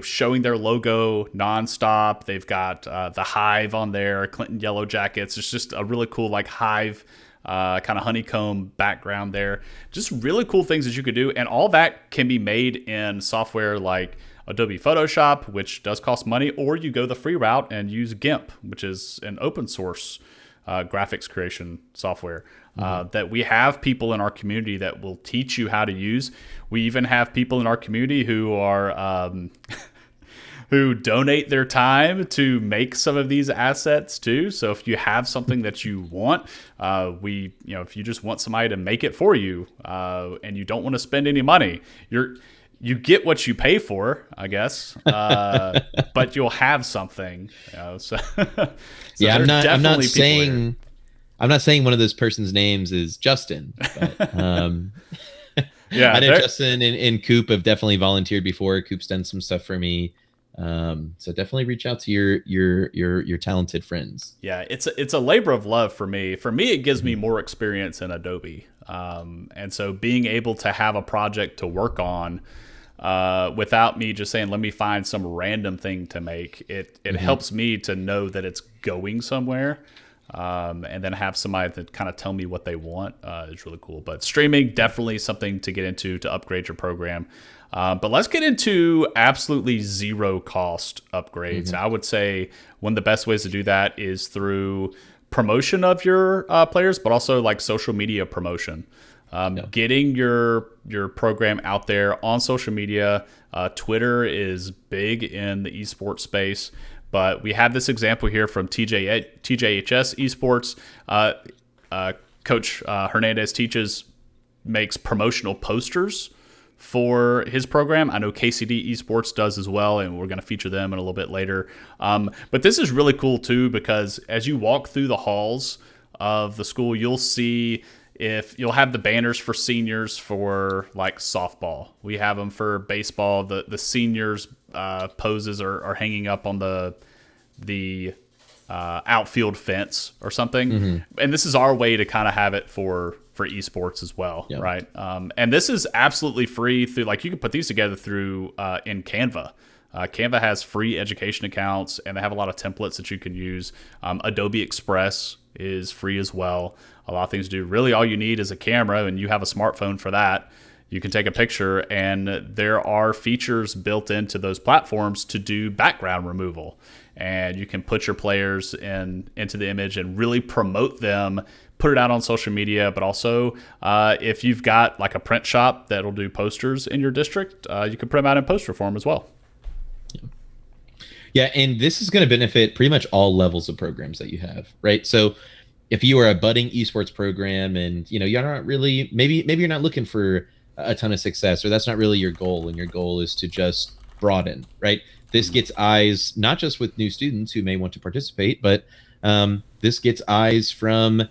showing their logo nonstop. They've got the Hive on there, Clinton Yellow Jackets. It's just a really cool like Hive kind of honeycomb background there. Just really cool things that you could do, and all that can be made in software like Adobe Photoshop, which does cost money, or you go the free route and use GIMP, which is an open source graphics creation software that we have people in our community that will teach you how to use. We even have people in our community who are who donate their time to make some of these assets too. So if you have something that you want, if you just want somebody to make it for you and you don't want to spend any money, you get what you pay for, I guess, but you'll have something. Yeah, I'm not saying one of those person's names is Justin. But, yeah, I know Justin and Coop have definitely volunteered before. Coop's done some stuff for me. So definitely reach out to your talented friends. Yeah, it's a labor of love for me. For me, it gives me more experience in Adobe, and so being able to have a project to work on. Without me just saying, let me find some random thing to make, it helps me to know that it's going somewhere, and then have somebody to kind of tell me what they want is really cool. But streaming, definitely something to get into to upgrade your program. But let's get into absolutely zero cost upgrades. I would say one of the best ways to do that is through promotion of your players, but also like social media promotion. Getting your program out there on social media. Twitter is big in the esports space, but we have this example here from TJHS Esports. Coach Hernandez makes promotional posters for his program. I know KCD Esports does as well, and we're going to feature them in a little bit later. But this is really cool too, because as you walk through the halls of the school, you'll see if you'll have the banners for seniors for like softball. We have them for baseball. The seniors poses are hanging up on the outfield fence or something. And this is our way to kind of have it for esports as well, right? And this is absolutely free through, like, you can put these together through in Canva. Canva has free education accounts, and they have a lot of templates that you can use. Adobe Express is free as well. A lot of things to do. Really, all you need is a camera, and you have a smartphone for that. You can take a picture, and there are features built into those platforms to do background removal. And you can put your players into the image and really promote them, put it out on social media. But also, if you've got like a print shop that'll do posters in your district, you can print them out in poster form as well. Yeah, and this is going to benefit pretty much all levels of programs that you have, right? So if you are a budding esports program and you're not really, maybe you're not looking for a ton of success, or that's not really your goal, and your goal is to just broaden, right? This gets eyes not just with new students who may want to participate, but this gets eyes from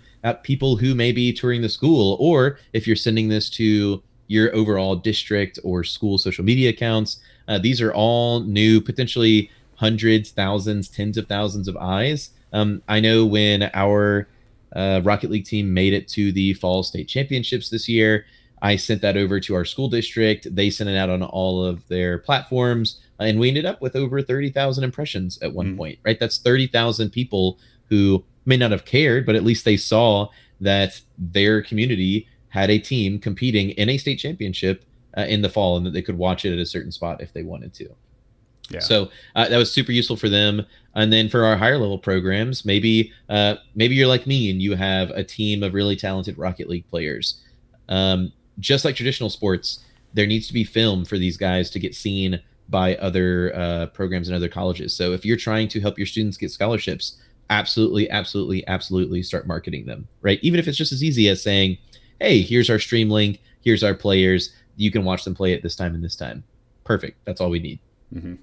people who may be touring the school, or if you're sending this to your overall district or school social media accounts, these are all new, potentially hundreds, thousands, tens of thousands of eyes. I know when our Rocket League team made it to the fall state championships this year, I sent that over to our school district. They sent it out on all of their platforms, and we ended up with over 30,000 impressions at one point, right? That's 30,000 people who may not have cared, but at least they saw that their community had a team competing in a state championship in the fall, and that they could watch it at a certain spot if they wanted to. Yeah. So that was super useful for them. And then for our higher level programs, maybe you're like me and you have a team of really talented Rocket League players. Just like traditional sports, there needs to be film for these guys to get seen by other programs and other colleges. So if you're trying to help your students get scholarships, absolutely start marketing them, right? Even if it's just as easy as saying, hey, here's our stream link, here's our players, you can watch them play at this time and this time. Perfect. That's all we need. Mm-hmm.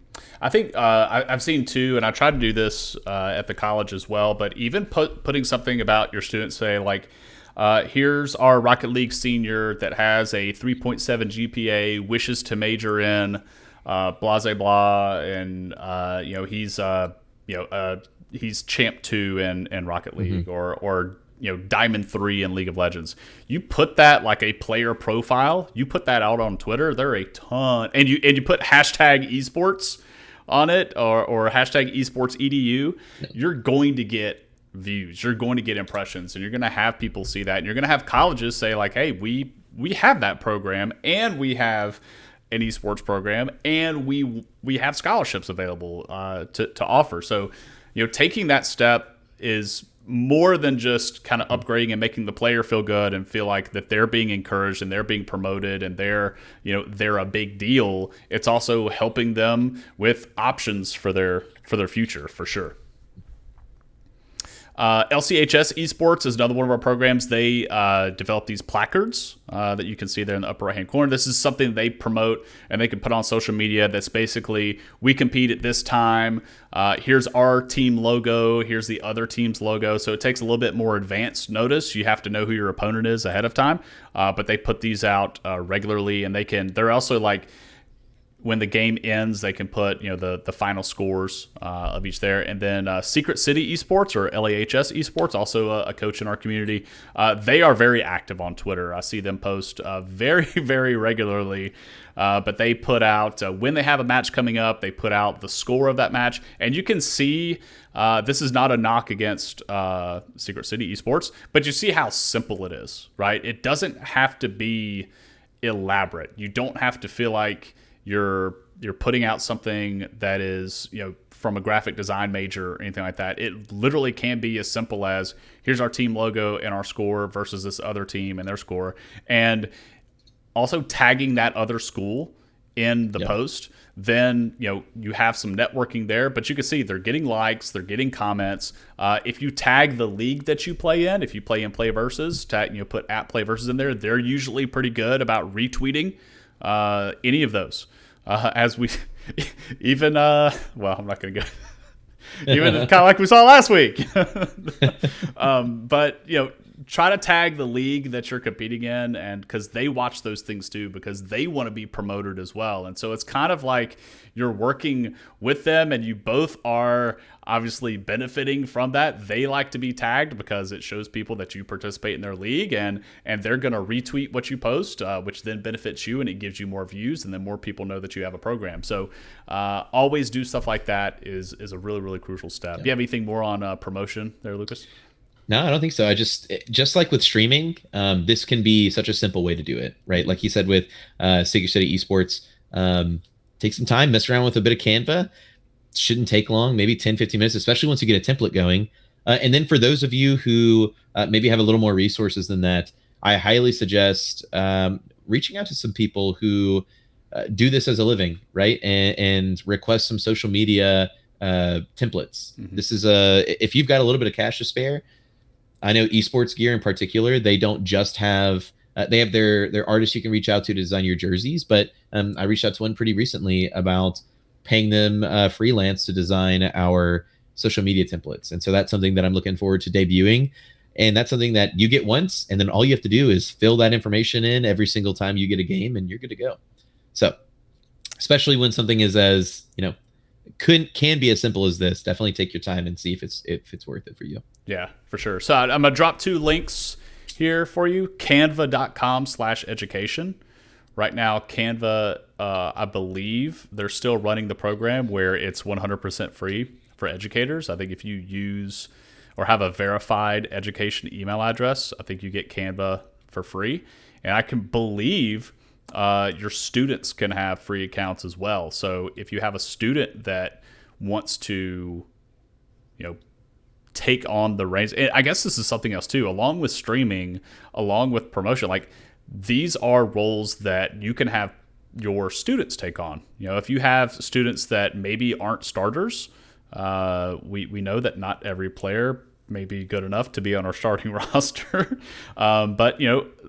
I think I've seen too, and I tried to do this at the college as well, but even putting something about your students, say like, here's our Rocket League senior that has a 3.7 GPA, wishes to major in blah, blah, blah, and he's champ 2 in Rocket League, or Diamond 3 in League of Legends. You put that like a player profile, you put that out on Twitter, there are a ton, and you put hashtag esports on it, or hashtag esports edu, you're going to get views, you're going to get impressions, and you're going to have people see that, and you're going to have colleges say like, hey, we have that program, and we have an esports program, and we have scholarships available to offer. So taking that step is more than just kind of upgrading and making the player feel good and feel like that they're being encouraged and they're being promoted and they're a big deal. It's also helping them with options for their future, for sure. Lchs Esports is another one of our programs. They develop these placards that you can see there in the upper right-hand corner. This is something they promote and they can put on social media that's basically, we compete at this time. Here's our team logo. Here's the other team's logo. So it takes a little bit more advanced notice. You have to know who your opponent is ahead of time. But they put these out regularly, and they're also like, when the game ends, they can put the final scores of each there. And then Secret City Esports, or Lchs Esports, also a coach in our community. They are very active on Twitter. I see them post very, very regularly. But they put out, when they have a match coming up, they put out the score of that match. And you can see, this is not a knock against Secret City Esports, but you see how simple it is, right? It doesn't have to be elaborate. You don't have to feel like you're putting out something that is from a graphic design major or anything like that. It literally can be as simple as, here's our team logo and our score versus this other team and their score, and also tagging that other school in the post. Then you have some networking there, but you can see they're getting likes, they're getting comments. If you tag the league that you play in, if you play in Play Versus, put @Play Versus in there, they're usually pretty good about retweeting any of those. As we even well, I'm not going to go even kind of like we saw last week. But try to tag the league that you're competing in, and because they watch those things too, because they want to be promoted as well. And so it's kind of like you're working with them, and you both are obviously benefiting from that. They like to be tagged because it shows people that you participate in their league, and they're going to retweet what you post, which then benefits you, and it gives you more views, and then more people know that you have a program. So always do stuff like that is a really, really crucial step. You have anything more on promotion there, Lucas? No, I don't think so. I just like with streaming, this can be such a simple way to do it, right? Like you said with Secret City Esports, take some time, mess around with a bit of Canva. Shouldn't take long, maybe 10, 15 minutes, especially once you get a template going. And then for those of you who maybe have a little more resources than that, I highly suggest reaching out to some people who do this as a living, right? And request some social media templates. Mm-hmm. This is if you've got a little bit of cash to spare, I know esports gear in particular, they don't just have They have their artists you can reach out to design your jerseys, but I reached out to one pretty recently about paying them freelance to design our social media templates. And so that's something that I'm looking forward to debuting. And that's something that you get once, and then all you have to do is fill that information in every single time you get a game, and you're good to go. So, especially when something is as, can be as simple as this, definitely take your time and see if it's worth it for you. Yeah, for sure. So I'm gonna drop 2 links here for you. Canva.com/education. Right now, Canva, I believe they're still running the program where it's 100% free for educators. I think if you use or have a verified education email address, I think you get Canva for free. And I can believe your students can have free accounts as well. So if you have a student that wants to, take on the reins, I guess this is something else too, along with streaming, along with promotion, like these are roles that you can have your students take on. If you have students that maybe aren't starters, we know that not every player may be good enough to be on our starting roster. But,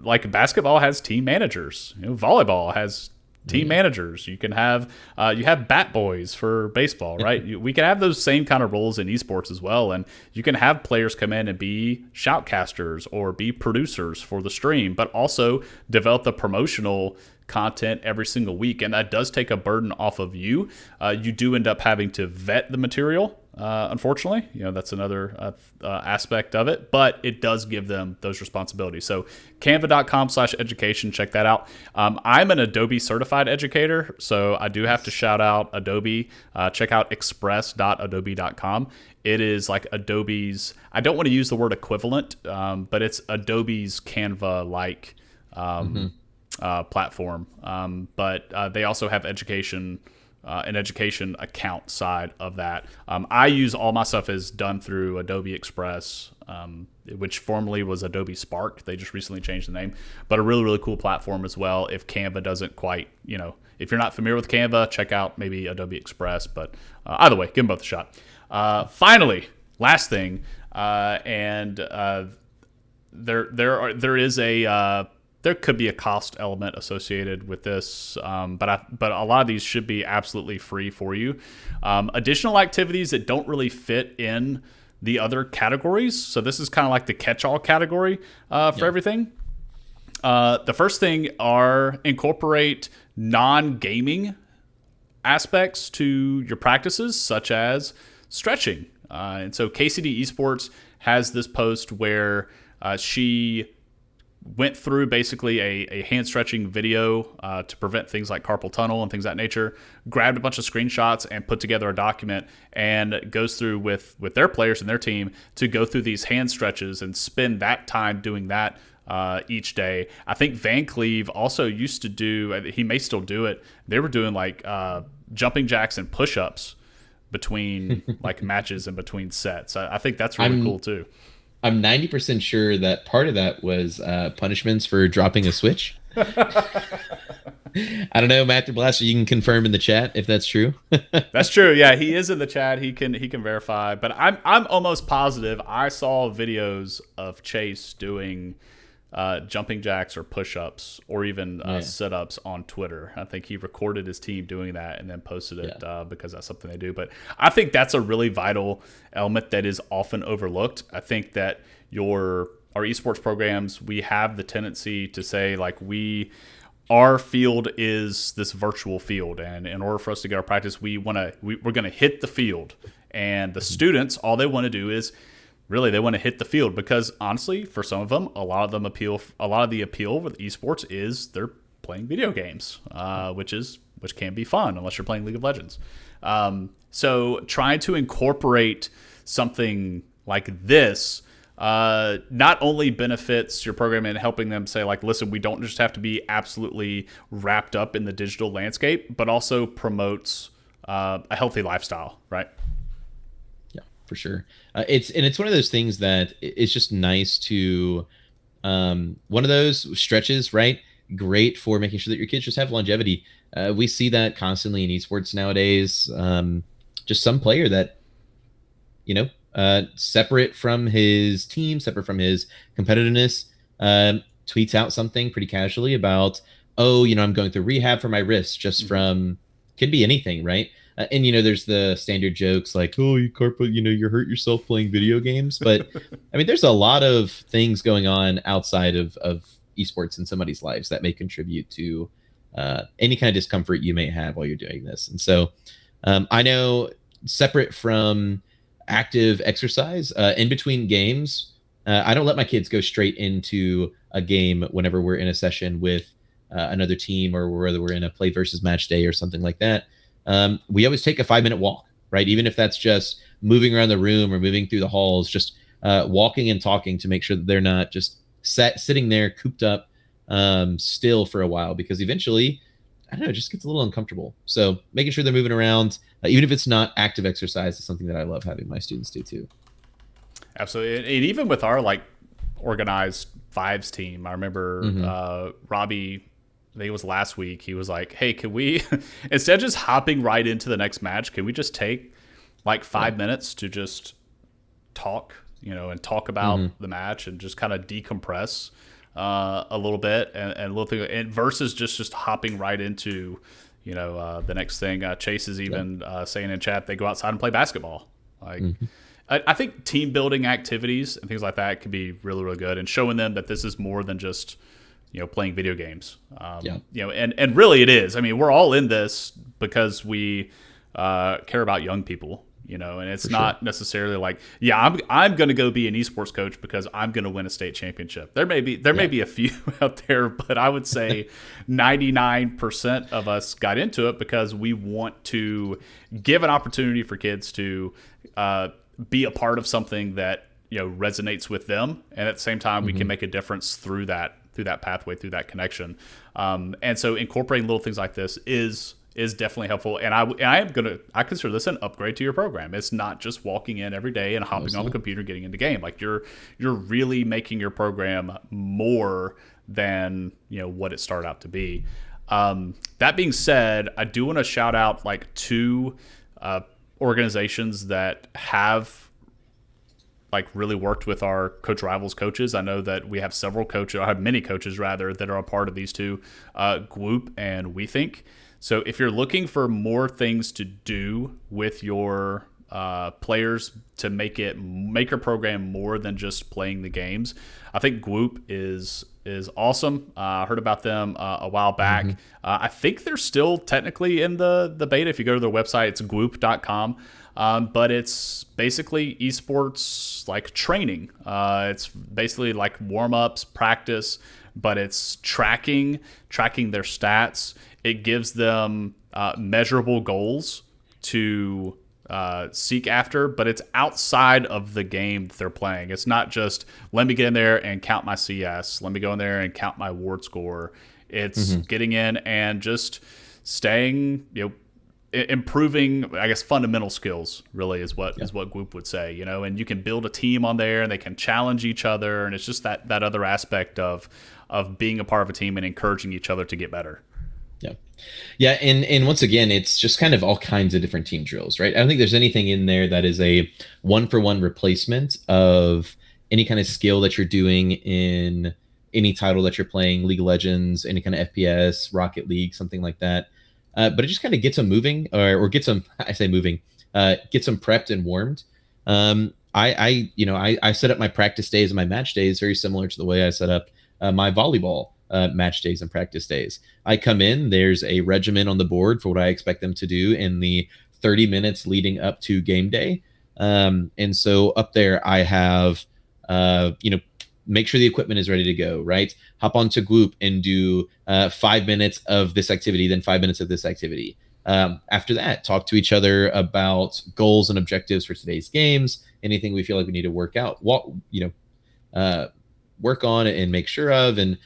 like basketball has team managers, volleyball has team managers. You can have, you have bat boys for baseball, right? We can have those same kind of roles in esports as well. And you can have players come in and be shoutcasters or be producers for the stream, but also develop the promotional content every single week. And that does take a burden off of you. You do end up having to vet the material. Unfortunately, that's another aspect of it, but it does give them those responsibilities. So canva.com/education, check that out. I'm an Adobe certified educator, so I do have to shout out Adobe. Check out express.adobe.com. It is like Adobe's, I don't want to use the word equivalent, but it's Adobe's Canva-like platform. But they also have education, an education account side of that. I use all my stuff is done through Adobe Express, which formerly was Adobe Spark. They just recently changed the name, but a really, really cool platform as well. If Canva doesn't quite, if you're not familiar with Canva, check out maybe Adobe Express, but either way, give them both a shot. Finally, last thing, there could be a cost element associated with this, but a lot of these should be absolutely free for you. Additional activities that don't really fit in the other categories. So this is kind of like the catch-all category for everything. The first thing are incorporate non-gaming aspects to your practices, such as stretching. And so KCD Esports has this post where she went through basically a hand stretching video to prevent things like carpal tunnel and things of that nature, grabbed a bunch of screenshots and put together a document, and goes through with their players and their team to go through these hand stretches and spend that time doing that each day. I think Van Cleve also used to do, he may still do it, they were doing like jumping jacks and push-ups between like matches and between sets. I think that's really cool too. I'm 90% sure that part of that was punishments for dropping a switch. I don't know, Master Blaster, you can confirm in the chat if that's true. That's true. Yeah, he is in the chat. He can verify. But I'm almost positive I saw videos of Chase doing jumping jacks or push-ups or even sit-ups on Twitter. I think he recorded his team doing that and then posted it because that's something they do. But I think that's a really vital element that is often overlooked. I think that our esports programs, we have the tendency to say like our field is this virtual field, and in order for us to get our practice, we're going to hit the field. And the students, all they want to do is really, they want to hit the field because honestly, for some of them, a lot of the appeal with esports is they're playing video games, which can be fun unless you're playing League of Legends. So trying to incorporate something like this not only benefits your program in helping them say like, listen, we don't just have to be absolutely wrapped up in the digital landscape, but also promotes a healthy lifestyle, right? For sure. It's one of those things that it's just nice to one of those stretches, right? Great for making sure that your kids just have longevity. We see that constantly in esports nowadays. Just some player that, separate from his team, separate from his competitiveness, tweets out something pretty casually about, oh, I'm going through rehab for my wrist just from, could be anything, right? And there's the standard jokes like, oh, you carpal, you hurt yourself playing video games. But I mean, there's a lot of things going on outside of esports in somebody's lives that may contribute to any kind of discomfort you may have while you're doing this. And so I know, separate from active exercise, in between games, I don't let my kids go straight into a game whenever we're in a session with another team, or whether we're in a play versus match day or something like that. We always take a 5-minute walk, right? Even if that's just moving around the room or moving through the halls, just walking and talking to make sure that they're not just sitting there cooped up still for a while, because eventually, I don't know, it just gets a little uncomfortable. So making sure they're moving around, even if it's not active exercise, is something that I love having my students do too. Absolutely. And even with our like organized fives team, I remember Robbie, I think it was last week, he was like, hey, can we, instead of just hopping right into the next match, can we just take like 5 minutes to just talk, and talk about the match and just kind of decompress a little bit and little thing, and versus just hopping right into, the next thing. Chase is even saying in chat, they go outside and play basketball. Like, I think team building activities and things like that could be really, really good, and showing them that this is more than just, playing video games. And really it is. I mean, we're all in this because we care about young people, and it's not necessarily like, I'm going to go be an esports coach because I'm going to win a state championship. There may be a few out there, but I would say 99% of us got into it because we want to give an opportunity for kids to be a part of something that resonates with them, and at the same time we can make a difference through that pathway, through that connection. And so incorporating little things like this is definitely helpful. And I consider this an upgrade to your program. It's not just walking in every day and hopping on the computer, getting into game. Like you're really making your program more than what it started out to be. That being said, I do want to shout out like two organizations that have like really worked with our Coach Rivals coaches. I know that we have several coaches, I have many coaches rather, that are a part of these two, Group and We Think. So if you're looking for more things to do with your players to make your program more than just playing the games, I think Group is awesome. I heard about them a while back. I think they're still technically in the beta. If you go to their website, it's group.com. But it's basically esports like training. It's basically like warm-ups, practice, but it's tracking their stats. It gives them measurable goals to seek after, but it's outside of the game that they're playing. It's not just, let me get in there and count my CS. Let me go in there and count my ward score. It's getting in and just staying, improving, I guess, fundamental skills really is what Group would say, and you can build a team on there and they can challenge each other. And it's just that other aspect of being a part of a team and encouraging each other to get better. Yeah. And once again, it's just kind of all kinds of different team drills, right? I don't think there's anything in there that is a 1-for-1 replacement of any kind of skill that you're doing in any title that you're playing, League of Legends, any kind of FPS, Rocket League, something like that. But it just kind of gets them moving, or gets them, I say moving, gets them prepped and warmed. I set up my practice days and my match days very similar to the way I set up my volleyball match days and practice days. I come in, there's a regimen on the board for what I expect them to do in the 30 minutes leading up to game day. And so up there I have, make sure the equipment is ready to go, right? Hop onto Group and do 5 minutes of this activity, then 5 minutes of this activity. After that, talk to each other about goals and objectives for today's games, anything we feel like we need to work out, work on and make sure of. And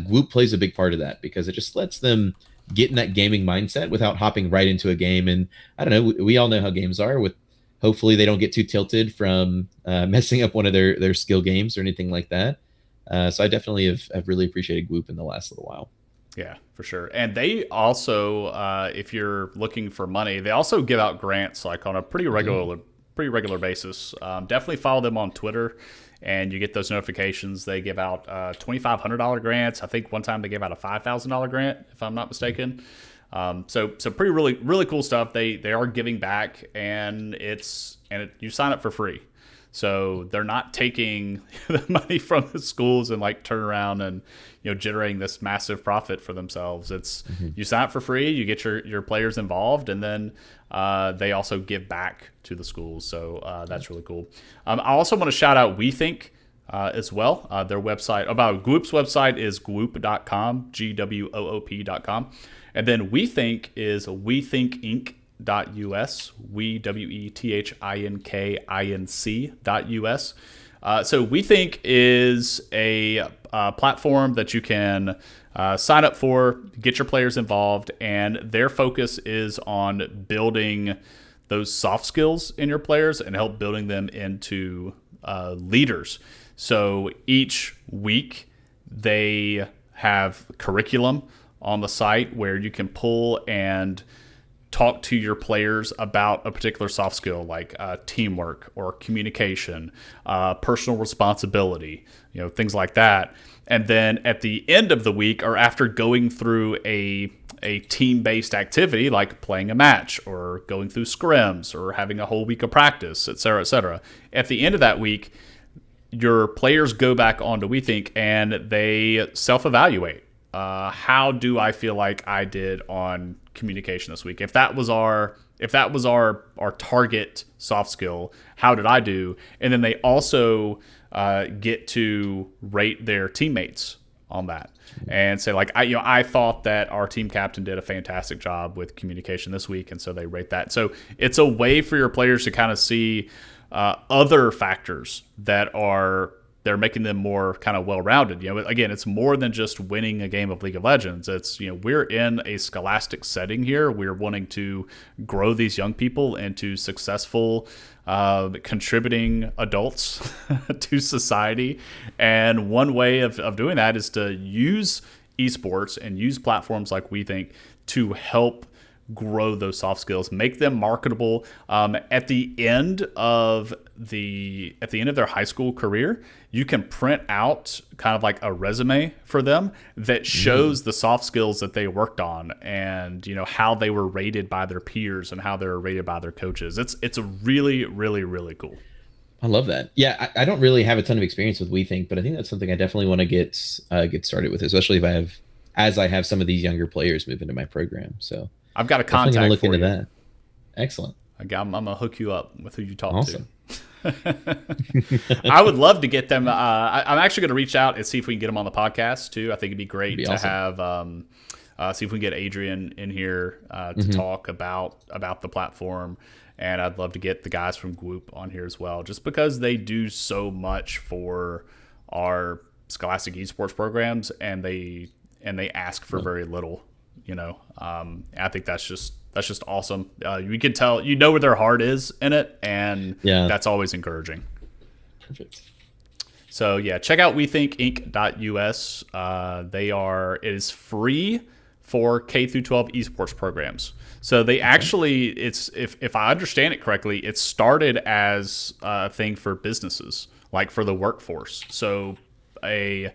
Group plays a big part of that because it just lets them get in that gaming mindset without hopping right into a game. And I don't know, we all know how games are. With hopefully they don't get too tilted from messing up one of their skill games or anything like that. So I definitely have really appreciated Group in the last little while. Yeah, for sure. And they also, if you're looking for money, they also give out grants like on a pretty regular pretty regular basis. Definitely follow them on Twitter, and you get those notifications. They give out $2,500 grants. I think one time they gave out a $5,000 grant, if I'm not mistaken. So pretty really cool stuff. They are giving back, and you sign up for free. So they're not taking the money from the schools and like turn around and generating this massive profit for themselves. It's you sign up for free, you get your players involved, and then they also give back to the schools. So that's really cool. I also want to shout out WeThink as well. Their website, about Gwoop's website is gwoop.com, GWOOP.com. And then WeThink is WeThinkInc.us, WeThinkinc.us. So WeThink is a platform that you can sign up for, get your players involved, and their focus is on building those soft skills in your players and help building them into leaders. So each week they have curriculum on the site where you can pull and talk to your players about a particular soft skill like teamwork or communication, personal responsibility, things like that. And then at the end of the week, or after going through a team-based activity like playing a match or going through scrims or having a whole week of practice, et cetera, at the end of that week, your players go back onto WeThink and they self-evaluate. How do I feel like I did on communication this week? If that was our target soft skill, how did I do? And then they also get to rate their teammates on that and say like, I thought that our team captain did a fantastic job with communication this week, and so they rate that. So it's a way for your players to kind of see other factors that they're making them more kind of well-rounded. Again, it's more than just winning a game of League of Legends. It's, we're in a scholastic setting here. We're wanting to grow these young people into successful, contributing adults to society. And one way of doing that is to use esports and use platforms like WeThink to help grow those soft skills, make them marketable. At the end of their high school career, you can print out kind of like a resume for them that shows the soft skills that they worked on, and how they were rated by their peers and how they were rated by their coaches. It's a really, really, really cool. I love that. Yeah, I don't really have a ton of experience with WeThink, but I think that's something I definitely want to get started with, especially if I have some of these younger players move into my program. So I've got a contact gonna look for into you. That. Excellent. I'm gonna hook you up with who you talk awesome. to. I would love to get them. I'm actually going to reach out and see if we can get them on the podcast too. I think it'd be great to awesome. Have see if we can get Adrian in here to talk about the platform. And I'd love to get the guys from Gwoop on here as well, just because they do so much for our Scholastic Esports programs, and they ask for very little. I think that's just awesome. You can tell, where their heart is in it, and that's always encouraging. Perfect. So yeah, check out WeThinkInc.us. It is free for K through 12 esports programs. So they actually, if I understand it correctly, it started as a thing for businesses, like for the workforce. So they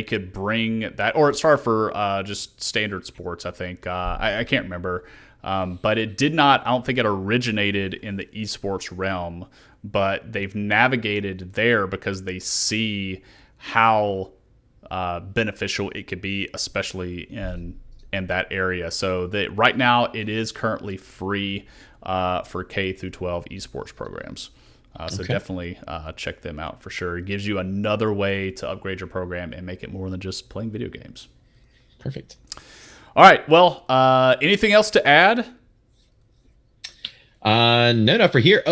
could bring that, or it started for just standard sports, I think. I can't remember. But it did not, I don't think it originated in the esports realm, but they've navigated there because they see how beneficial it could be, especially in that area. So right now it is currently free for K through 12 esports programs. So definitely check them out for sure. It gives you another way to upgrade your program and make it more than just playing video games. Perfect. All right. Well, anything else to add? No, not for here.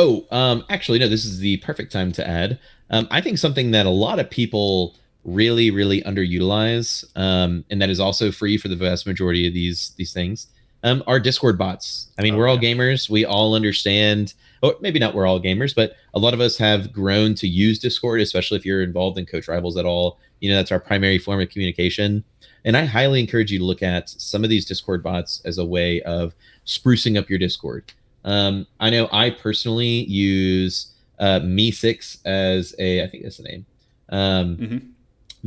Actually, no, this is the perfect time to add. I think something that a lot of people really, really underutilize, and that is also free for the vast majority of these things, are Discord bots. I mean, we're all gamers. We all understand, or maybe not we're all gamers, but a lot of us have grown to use Discord, especially if you're involved in Coach Rivals at all. That's our primary form of communication. And I highly encourage you to look at some of these Discord bots as a way of sprucing up your Discord. I know I personally use Me6 as I think that's the name. Um, Mm-hmm.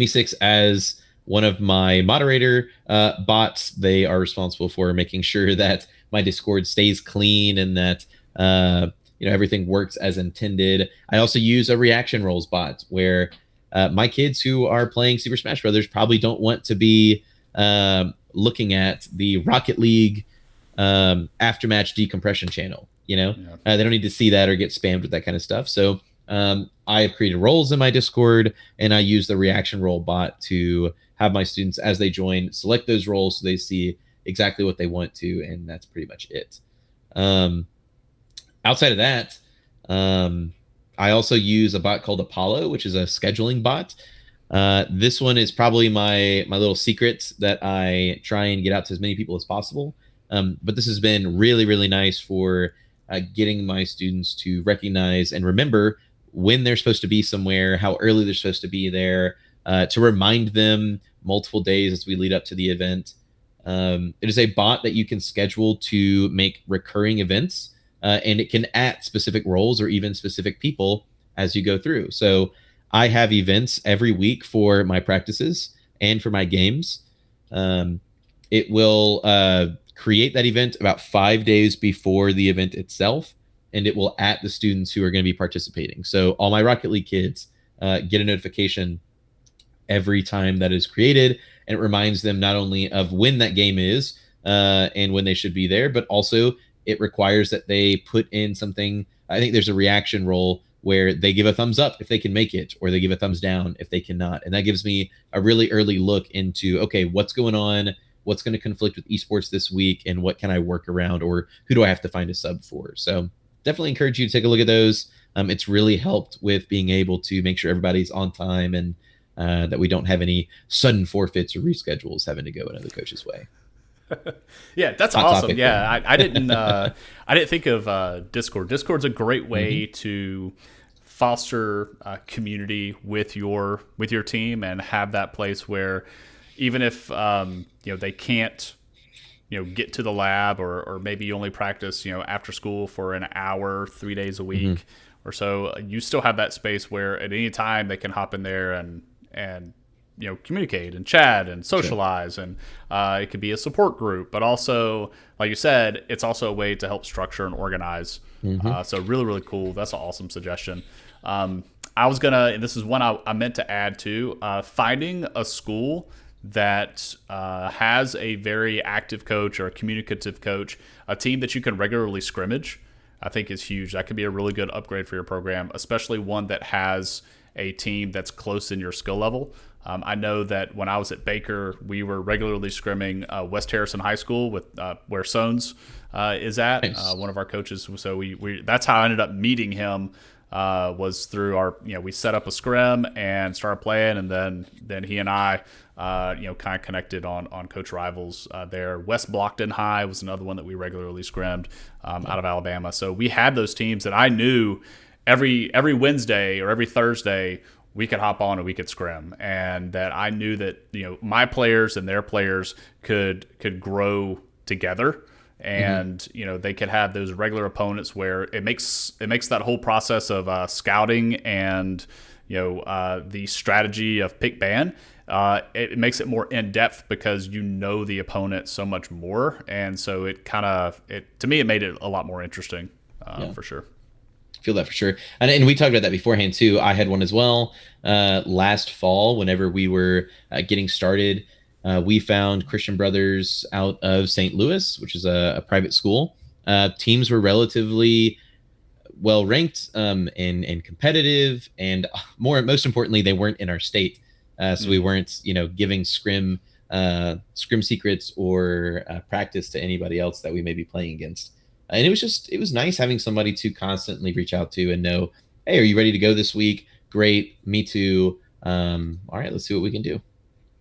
Me6 as one of my moderator bots. They are responsible for making sure that my Discord stays clean and that everything works as intended. I also use a reaction roles bot where my kids who are playing Super Smash Brothers probably don't want to be looking at the Rocket League aftermatch decompression channel. Yeah. They don't need to see that or get spammed with that kind of stuff. So I have created roles in my Discord, and I use the reaction role bot to have my students, as they join, select those roles so they see exactly what they want to, and that's pretty much it. Um, Outside of that, um, I also use a bot called Apollo, which is a scheduling bot. This one is probably my little secret that I try and get out to as many people as possible. But this has been really, really nice for getting my students to recognize and remember when they're supposed to be somewhere, how early they're supposed to be there, to remind them multiple days as we lead up to the event. It is a bot that you can schedule to make recurring events, and it can at specific roles or even specific people as you go through. So I have events every week for my practices and for my games. Um, it will create that event about 5 days before the event itself, and it will at the students who are going to be participating. So all my Rocket League kids get a notification every time that is created, and it reminds them not only of when that game is and when they should be there, but also it requires that they put in something. I think there's a reaction role where they give a thumbs up if they can make it, or they give a thumbs down if they cannot. And that gives me a really early look into, okay, what's going on? What's going to conflict with esports this week? And what can I work around? Or who do I have to find a sub for? So definitely encourage you to take a look at those. It's really helped with being able to make sure everybody's on time and that we don't have any sudden forfeits or reschedules having to go another coach's way. Yeah, that's Hot awesome. topic, Yeah, but I didn't think of Discord. Discord's a great way mm-hmm. to foster community with your team and have that place where even if they can't get to the lab, or maybe you only practice after school for an hour 3 days a week Mm-hmm. or so, you still have that space where at any time they can hop in there and communicate and chat and Sure. socialize, and it could be a support group, but also, like you said, it's also a way to help structure and organize. Mm-hmm. So really, really cool. That's an awesome suggestion. I was gonna, and this is one I meant to add to, finding a school that has a very active coach or a communicative coach, a team that you can regularly scrimmage, I think is huge. That could be a really good upgrade for your program, especially one that has a team that's close in your skill level. I know that when I was at Baker, we were regularly scrimming West Harrison High School with where Sones is at, Nice. one of our coaches. So we that's how I ended up meeting him. Was through our, we set up a scrim and started playing, and then he and I kind of connected on coach rivals there. West Blockton High was another one that we regularly scrimmed out of Alabama. So we had those teams that I knew every Wednesday or every Thursday we could hop on and we could scrim, and that I knew that my players and their players could grow together, and they could have those regular opponents where it makes that whole process of scouting and the strategy of pick ban, it makes it more in depth because the opponent so much more, and so to me it made it a lot more interesting, for sure. Feel that for sure. And we talked about that beforehand too. I had one as well last fall whenever we were getting started. We found Christian Brothers out of St. Louis, which is a private school. Teams were relatively well ranked and competitive, and most importantly, they weren't in our state, so we weren't giving scrim secrets or practice to anybody else that we may be playing against. And it was nice having somebody to constantly reach out to and know, hey, are you ready to go this week? Great, me too. All right, let's see what we can do.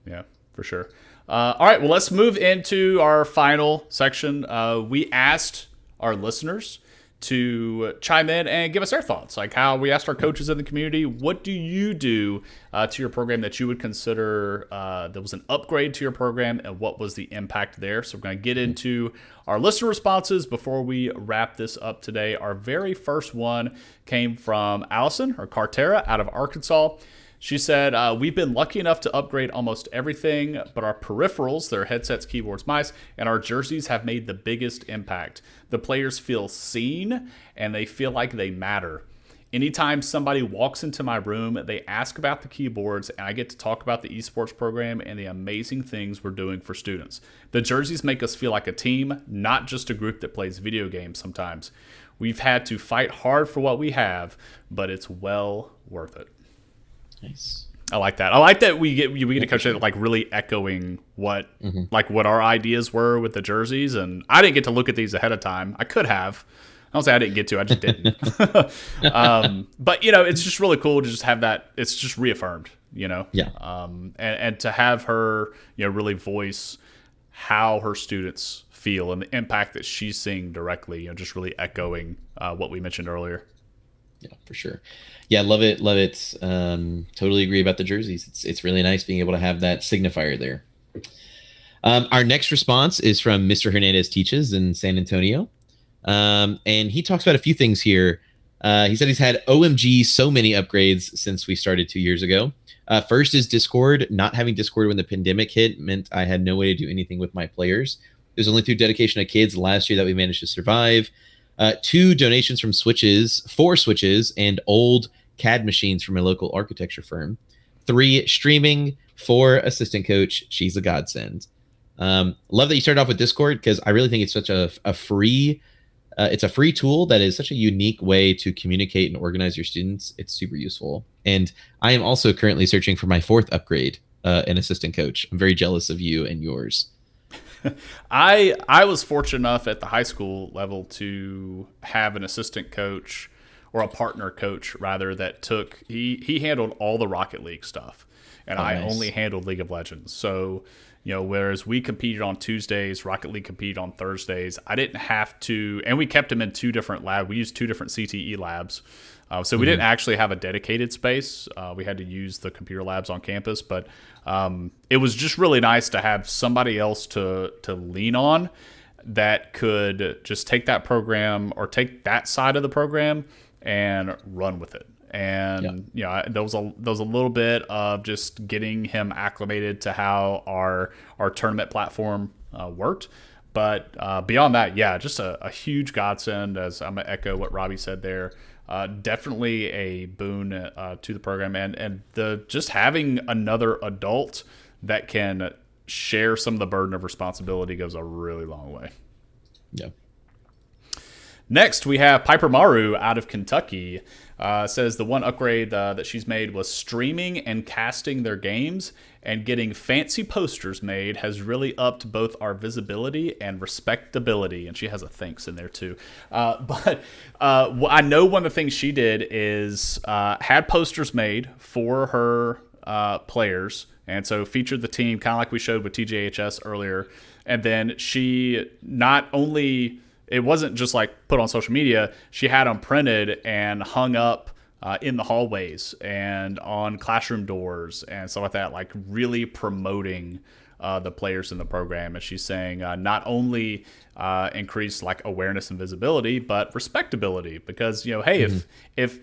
Yeah, for sure. All right, well, let's move into our final section. We asked our listeners to chime in and give us their thoughts. Like how we asked our coaches in the community, what do you do to your program that you would consider that was an upgrade to your program, and what was the impact there? So we're going to get into our listener responses before we wrap this up today. Our very first one came from Allison, or Cartera, out of Arkansas. She said, we've been lucky enough to upgrade almost everything, but our peripherals, their headsets, keyboards, mice, and our jerseys have made the biggest impact. The players feel seen, and they feel like they matter. Anytime somebody walks into my room, they ask about the keyboards, and I get to talk about the esports program and the amazing things we're doing for students. The jerseys make us feel like a team, not just a group that plays video games sometimes. We've had to fight hard for what we have, but it's well worth it. Nice. I like that. I like that we get a coach that like really echoing what what our ideas were with the jerseys. And I didn't get to look at these ahead of time. I could have. I don't say I didn't get to. I just didn't. But it's just really cool to just have that. It's just reaffirmed. Yeah. And to have her really voice how her students feel and the impact that she's seeing directly. Just really echoing what we mentioned earlier. Yeah, for sure. Yeah, love it. Totally agree about the jerseys. It's really nice being able to have that signifier there. Our next response is from Mr. Hernandez Teaches in San Antonio. And he talks about a few things here. He said he's had OMG so many upgrades since we started 2 years ago. First is Discord. Not having Discord when the pandemic hit meant I had no way to do anything with my players. It was only through dedication of kids last year that we managed to survive. 2 donations from four switches, and old CAD machines from a local architecture firm. 3 streaming. 4 assistant coach. She's a godsend. Love that you started off with Discord, because I really think it's such a free. It's a free tool that is such a unique way to communicate and organize your students. It's super useful. And I am also currently searching for my 4th upgrade, an assistant coach. I'm very jealous of you and yours. I was fortunate enough at the high school level to have an assistant coach, or a partner coach rather, that he handled all the Rocket League stuff, and I only handled League of Legends. So whereas we competed on Tuesdays, Rocket League competed on Thursdays, I didn't have to, and we kept him in 2 different labs. We used 2 different CTE labs. So we didn't actually have a dedicated space. We had to use the computer labs on campus, but it was just really nice to have somebody else to lean on that could just take that program, or take that side of the program, and run with it. And there was a little bit of just getting him acclimated to how our tournament platform worked. But beyond that, just a huge godsend, as I'm going to echo what Robbie said there. Definitely a boon to the program, and the just having another adult that can share some of the burden of responsibility goes a really long way. Yeah. Next, we have Piper Maru out of Kentucky. Says the one upgrade that she's made was streaming and casting their games, and getting fancy posters made has really upped both our visibility and respectability. And she has a thanks in there too. But I know one of the things she did is had posters made for her players, and so featured the team kind of like we showed with TJHS earlier. And then she not only... It wasn't just like put on social media. She had them printed and hung up in the hallways and on classroom doors and stuff like that, like really promoting the players in the program. And she's saying not only increase like awareness and visibility, but respectability. Because hey, if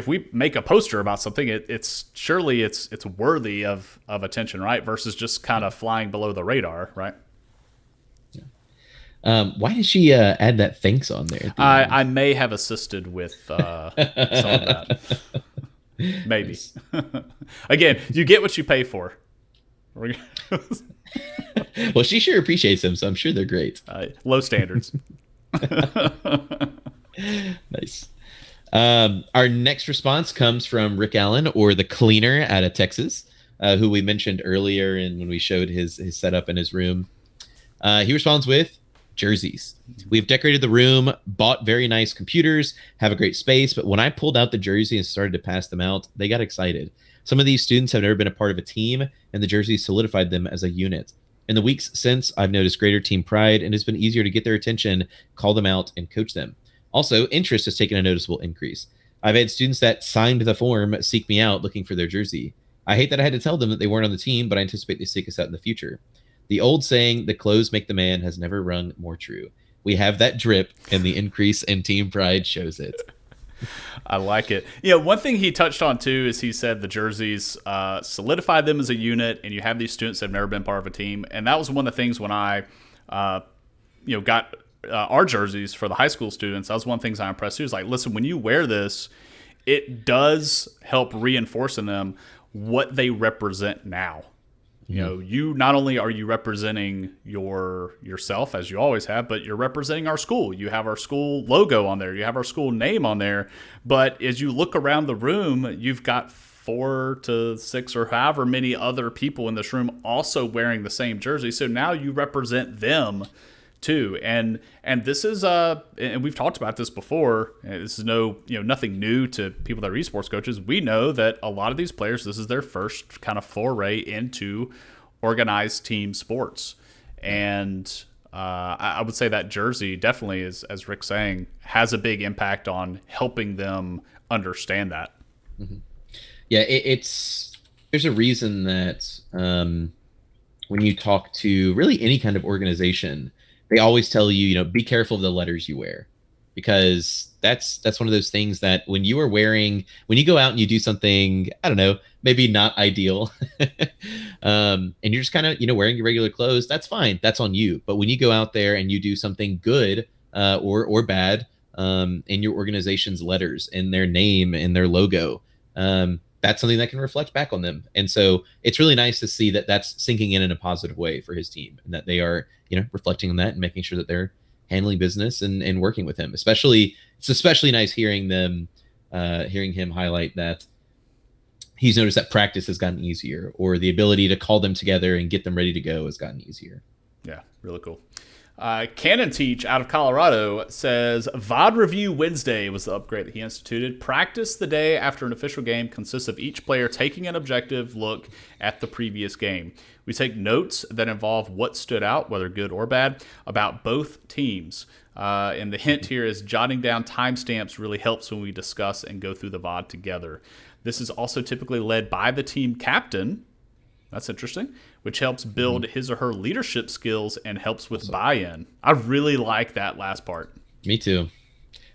we make a poster about something, it's surely it's worthy of attention, right? Versus just kind of flying below the radar, right? Why did she add that thanks on there? I may have assisted with some of that. Maybe. Again, you get what you pay for. Well, she sure appreciates them, so I'm sure they're great. Low standards. Nice. Our next response comes from Rick Allen, or the cleaner out of Texas, who we mentioned earlier when we showed his setup in his room. He responds with jerseys. We've decorated the room, bought very nice computers, have a great space, but when I pulled out the jersey and started to pass them out, they got excited. Some of these students have never been a part of a team, and the jerseys solidified them as a unit. In the weeks since, I've noticed greater team pride, and it's been easier to get their attention, call them out, and coach them. Also, interest has taken a noticeable increase. I've had students that signed the form seek me out looking for their jersey. I hate that I had to tell them that they weren't on the team, but I anticipate they seek us out in the future. The old saying, the clothes make the man, has never rung more true. We have that drip, and the increase in team pride shows it. I like it. Yeah, one thing he touched on too is he said the jerseys solidify them as a unit, and you have these students that have never been part of a team. And that was one of the things when I, got our jerseys for the high school students. That was one of the things I impressed too. Is like, listen, when you wear this, it does help reinforce in them what they represent now. You know, you not only are you representing yourself as you always have, but you're representing our school. You have our school logo on there. You have our school name on there. But as you look around the room, you've got 4 to 6 or however many other people in this room also wearing the same jersey. So now you represent them too. And this is and we've talked about this before. This is nothing new to people that are esports coaches. We know that a lot of these players, this is their first kind of foray into organized team sports. And I would say that jersey definitely is, as Rick's saying, has a big impact on helping them understand that. Mm-hmm. Yeah, there's a reason that when you talk to really any kind of organization, they always tell you, be careful of the letters you wear, because that's one of those things that when you go out and you do something, I don't know, maybe not ideal, and you're just kind of, wearing your regular clothes, that's fine. That's on you. But when you go out there and you do something good or bad in your organization's letters, in their name, in their logo, that's something that can reflect back on them. And so it's really nice to see that that's sinking in a positive way for his team, and that they are, reflecting on that and making sure that they're handling business and working with him. It's especially nice hearing him highlight that he's noticed that practice has gotten easier, or the ability to call them together and get them ready to go has gotten easier. Yeah, really cool. Canon Teach out of Colorado says, VOD Review Wednesday was the upgrade that he instituted. Practice the day after an official game consists of each player taking an objective look at the previous game. We take notes that involve what stood out, whether good or bad, about both teams. And the hint here is jotting down timestamps really helps when we discuss and go through the VOD together. This is also typically led by the team captain. That's interesting, which helps build his or her leadership skills and helps with buy-in. I really like that last part. Me too.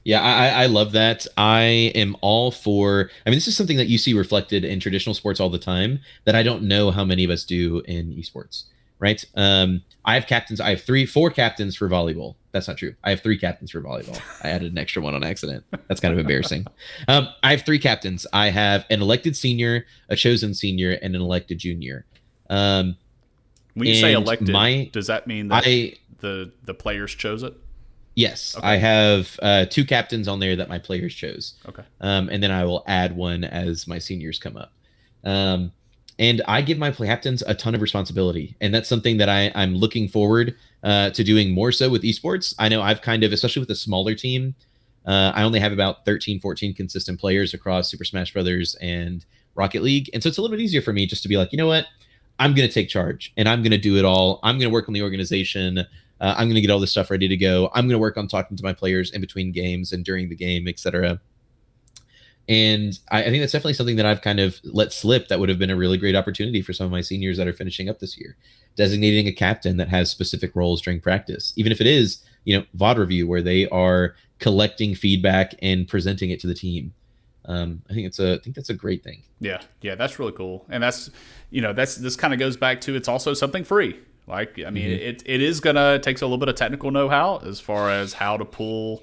Yeah, I love that. I am all for, this is something that you see reflected in traditional sports all the time that I don't know how many of us do in esports, right? I have captains. I have 4 captains for volleyball. That's not true. I have 3 captains for volleyball. I added an extra one on accident. That's kind of embarrassing. I have 3 captains. I have an elected senior, a chosen senior, and an elected junior. When you say elected, does that mean that the players chose it? Yes, okay. I have 2 captains on there that my players chose. Okay. And then I will add one as my seniors come up. And I give my captains a ton of responsibility. And that's something that I'm looking forward to doing more so with esports. I know I've kind of, especially with a smaller team, I only have about 13, 14 consistent players across Super Smash Brothers and Rocket League. And so it's a little bit easier for me just to be like, you know what? I'm going to take charge and I'm going to do it all. I'm going to work on the organization. I'm going to get all this stuff ready to go. I'm going to work on talking to my players in between games and during the game, etc. And I think that's definitely something that I've kind of let slip that would have been a really great opportunity for some of my seniors that are finishing up this year. Designating a captain that has specific roles during practice, even if it is, VOD review where they are collecting feedback and presenting it to the team. I think that's a great thing. Yeah, that's really cool. And that's, this kind of goes back to, it's also something free. Like, it is takes a little bit of technical know-how as far as how to pull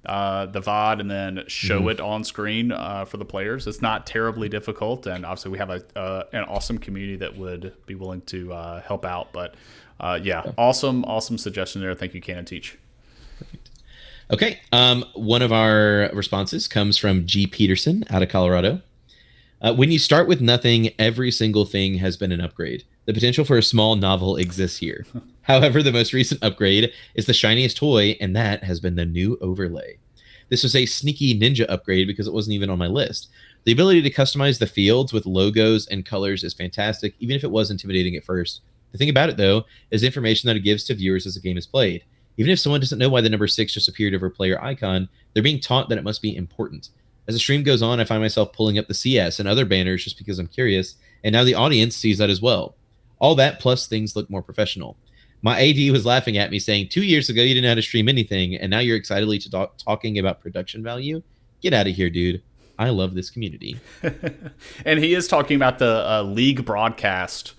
the VOD and then show it on screen for the players. It's not terribly difficult, and obviously we have an awesome community that would be willing to help out. But awesome suggestion there. Thank you, Canon Teach. Perfect. Okay, one of our responses comes from G. Peterson out of Colorado. When you start with nothing, every single thing has been an upgrade. The potential for a small novel exists here. However, the most recent upgrade is the shiniest toy, and that has been the new overlay. This was a sneaky ninja upgrade because it wasn't even on my list. The ability to customize the fields with logos and colors is fantastic, even if it was intimidating at first. The thing about it, though, is the information that it gives to viewers as the game is played. Even if someone doesn't know why the number 6 just appeared over player icon, they're being taught that it must be important. As the stream goes on, I find myself pulling up the CS and other banners just because I'm curious, and now the audience sees that as well. All that plus things look more professional. My AD was laughing at me saying, 2 years ago you didn't know how to stream anything, and now you're excitedly talking about production value? Get out of here, dude. I love this community. And he is talking about the league broadcast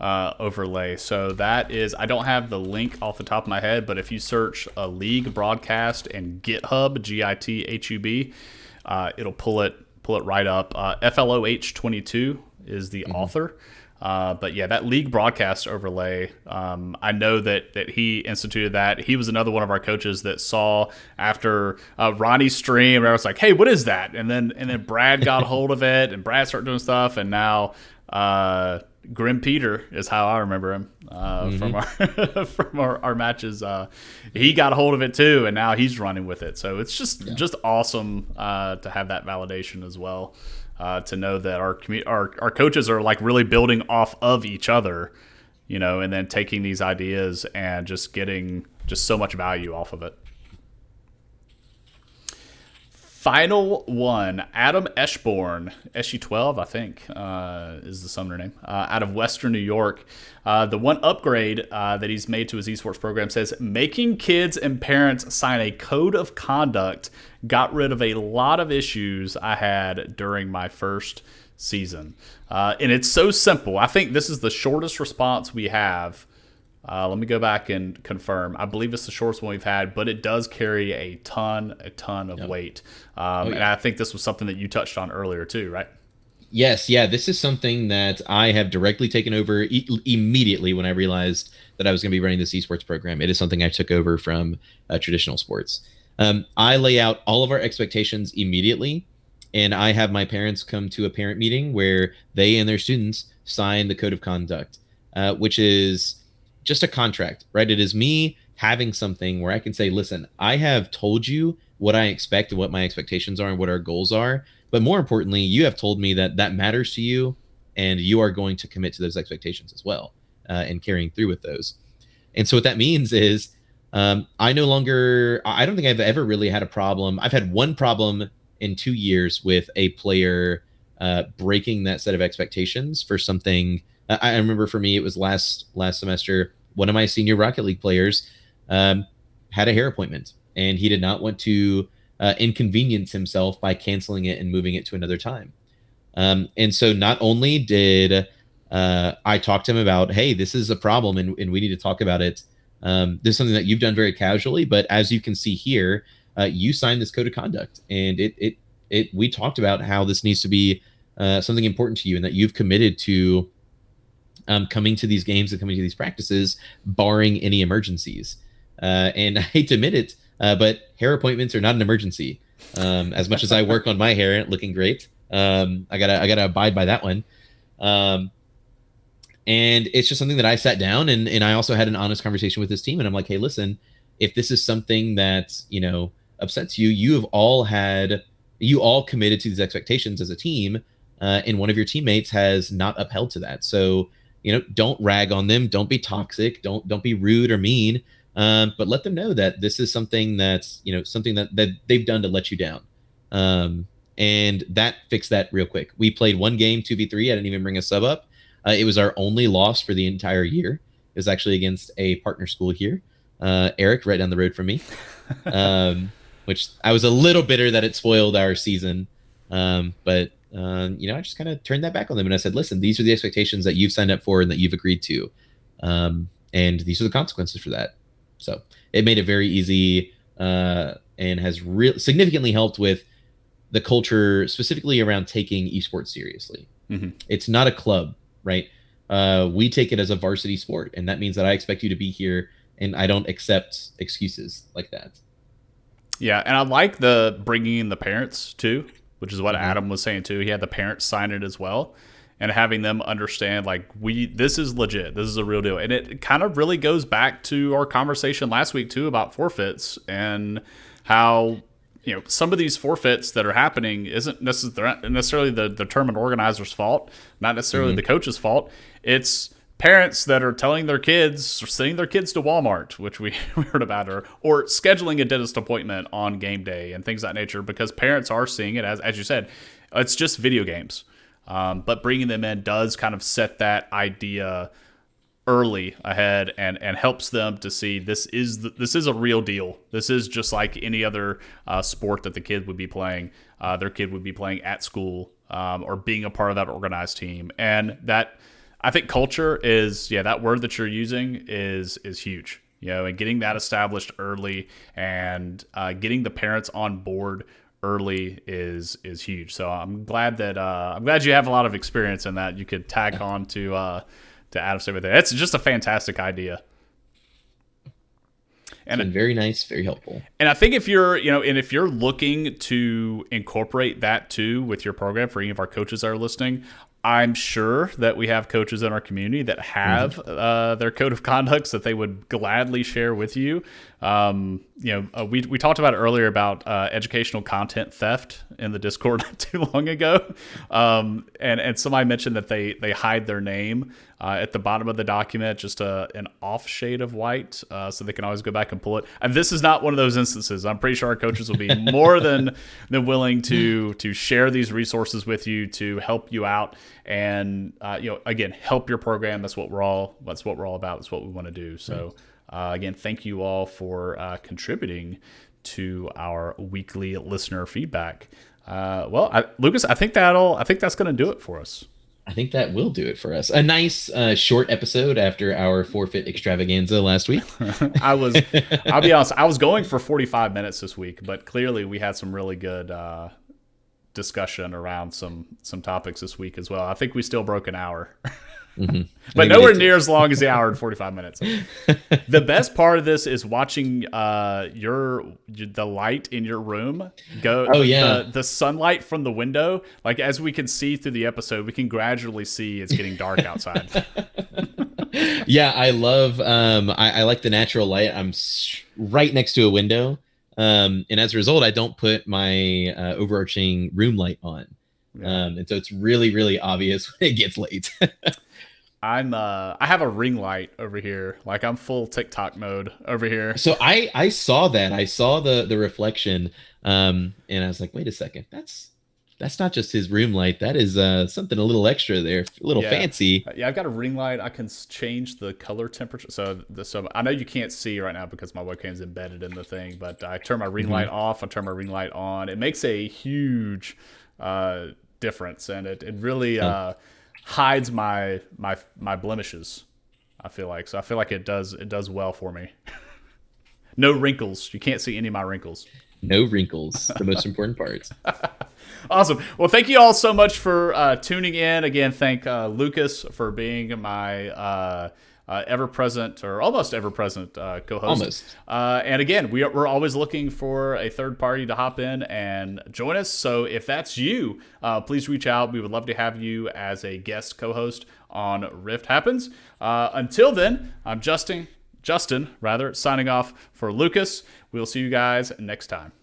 overlay. So that is, I don't have the link off the top of my head, but if you search a league broadcast and GitHub, GITHUB, it'll pull it right up. FLOH22 is the author. But yeah, that league broadcast overlay, I know that he instituted that. He was another one of our coaches that saw after Ronnie's stream, and I was like, hey, what is that? And then Brad got hold of it, and Brad started doing stuff, and now Grim Peter is how I remember him from our matches. He got a hold of it too, and now he's running with it. So it's just awesome to have that validation as well. To know that our coaches are like really building off of each other, and then taking these ideas and just getting just so much value off of it. Final one, Adam Eschborn, SU12, I think, is the summoner name, out of Western New York. The one upgrade that he's made to his esports program says, making kids and parents sign a code of conduct got rid of a lot of issues I had during my first season. And it's so simple. I think this is the shortest response we have. Let me go back and confirm. I believe it's the shortest one we've had, but it does carry a ton of weight. And I think this was something that you touched on earlier too, right? Yes, yeah. This is something that I have directly taken over immediately when I realized that I was going to be running this esports program. It is something I took over from traditional sports. I lay out all of our expectations immediately, and I have my parents come to a parent meeting where they and their students sign the code of conduct, which is just a contract, right? It is me having something where I can say, listen, I have told you what I expect and what my expectations are and what our goals are. But more importantly, you have told me that that matters to you, and you are going to commit to those expectations as well, and carrying through with those. And so what that means is I don't think I've ever really had a problem. I've had one problem in 2 years with a player breaking that set of expectations for something. I remember for me, it was last semester, one of my senior Rocket League players had a hair appointment, and he did not want to inconvenience himself by canceling it and moving it to another time. And so not only did I talk to him about, hey, this is a problem and we need to talk about it. This is something that you've done very casually, but as you can see here, you signed this code of conduct, and we talked about how this needs to be something important to you, and that you've committed to coming to these games and coming to these practices, barring any emergencies. And I hate to admit it, but hair appointments are not an emergency. As much as I work on my hair looking great, I gotta abide by that one. And it's just something that I sat down and I also had an honest conversation with this team. And I'm like, hey, listen, if this is something that, upsets you, you all committed to these expectations as a team. And one of your teammates has not upheld to that. So, don't rag on them. Don't be toxic. Don't be rude or mean. But let them know that this is something that's, something that they've done to let you down. And that fixed that real quick. We played one game, 2v3. I didn't even bring a sub up. It was our only loss for the entire year. It was actually against a partner school here, Eric, right down the road from me, which I was a little bitter that it spoiled our season. But I just kind of turned that back on them, and I said, listen, these are the expectations that you've signed up for and that you've agreed to. And these are the consequences for that. So it made it very easy and has significantly helped with the culture, specifically around taking esports seriously. Mm-hmm. It's not a club, right? We take it as a varsity sport, and that means that I expect you to be here, and I don't accept excuses like that. Yeah, and I like the bringing in the parents too, which is what Adam was saying too. He had the parents sign it as well, and having them understand like this is legit, this is a real deal. And it kind of really goes back to our conversation last week too about forfeits and how some of these forfeits that are happening isn't necessarily the tournament organizer's fault, not necessarily the coach's fault. It's parents that are telling their kids or sending their kids to Walmart, which we heard about, or scheduling a dentist appointment on game day and things of that nature, because parents are seeing it as you said, it's just video games. But bringing them in does kind of set that idea early ahead and helps them to see this is a real deal. This is just like any other sport that the kid would be playing. Their kid would be playing at school or being a part of that organized team. And that, I think, culture is, that word that you're using is huge. And getting that established early and getting the parents on board early is huge. So I'm glad you have a lot of experience in that. You could tag on to Adam's over there. It's just a fantastic idea. And it's been very nice, very helpful. And I think if you're looking to incorporate that too with your program, for any of our coaches that are listening, I'm sure that we have coaches in our community that have their code of conducts that they would gladly share with you. We talked about it earlier about educational content theft in the Discord not too long ago, and somebody mentioned that they hide their name at the bottom of the document, just an off shade of white, so they can always go back and pull it. And this is not one of those instances. I'm pretty sure our coaches will be more than willing to share these resources with you to help you out. And again, help your program. That's what we're all about. That's what we want to do. So again, thank you all for contributing to our weekly listener feedback. Lucas, I think that's going to do it for us. I think that will do it for us. A nice short episode after our forfeit extravaganza last week. I'll be honest, I was going for 45 minutes this week, but clearly we had some really good discussion around some topics this week as well. I think we still broke an hour. But nowhere near as long as the hour and 45 minutes. The best part of this is watching the light in your room go. Oh yeah, the sunlight from the window. Like, as we can see through the episode, we can gradually see it's getting dark outside. Yeah, I love. I like the natural light. I'm right next to a window, and as a result, I don't put my overarching room light on. And so it's really, really obvious when it gets late. I have a ring light over here. Like, I'm full TikTok mode over here. So I saw that. I saw the reflection, and I was like, wait a second, that's not just his room light. That is something a little extra there, a little fancy. Yeah, I've got a ring light. I can change the color temperature. So I know you can't see right now because my webcam's embedded in the thing, but I turn my ring light off. I turn my ring light on. It makes a huge difference, and it really hides my blemishes. I feel like it does well for me. No wrinkles. You can't see any of my wrinkles. No wrinkles. The most important parts. Awesome. Well, thank you all so much for tuning in. Again, thank Lucas for being my ever-present or almost ever-present co-host. Almost. And again, we're always looking for a third party to hop in and join us. So if that's you, please reach out. We would love to have you as a guest co-host on Rift Happens. Until then, I'm Justin, signing off for Lucas. We'll see you guys next time.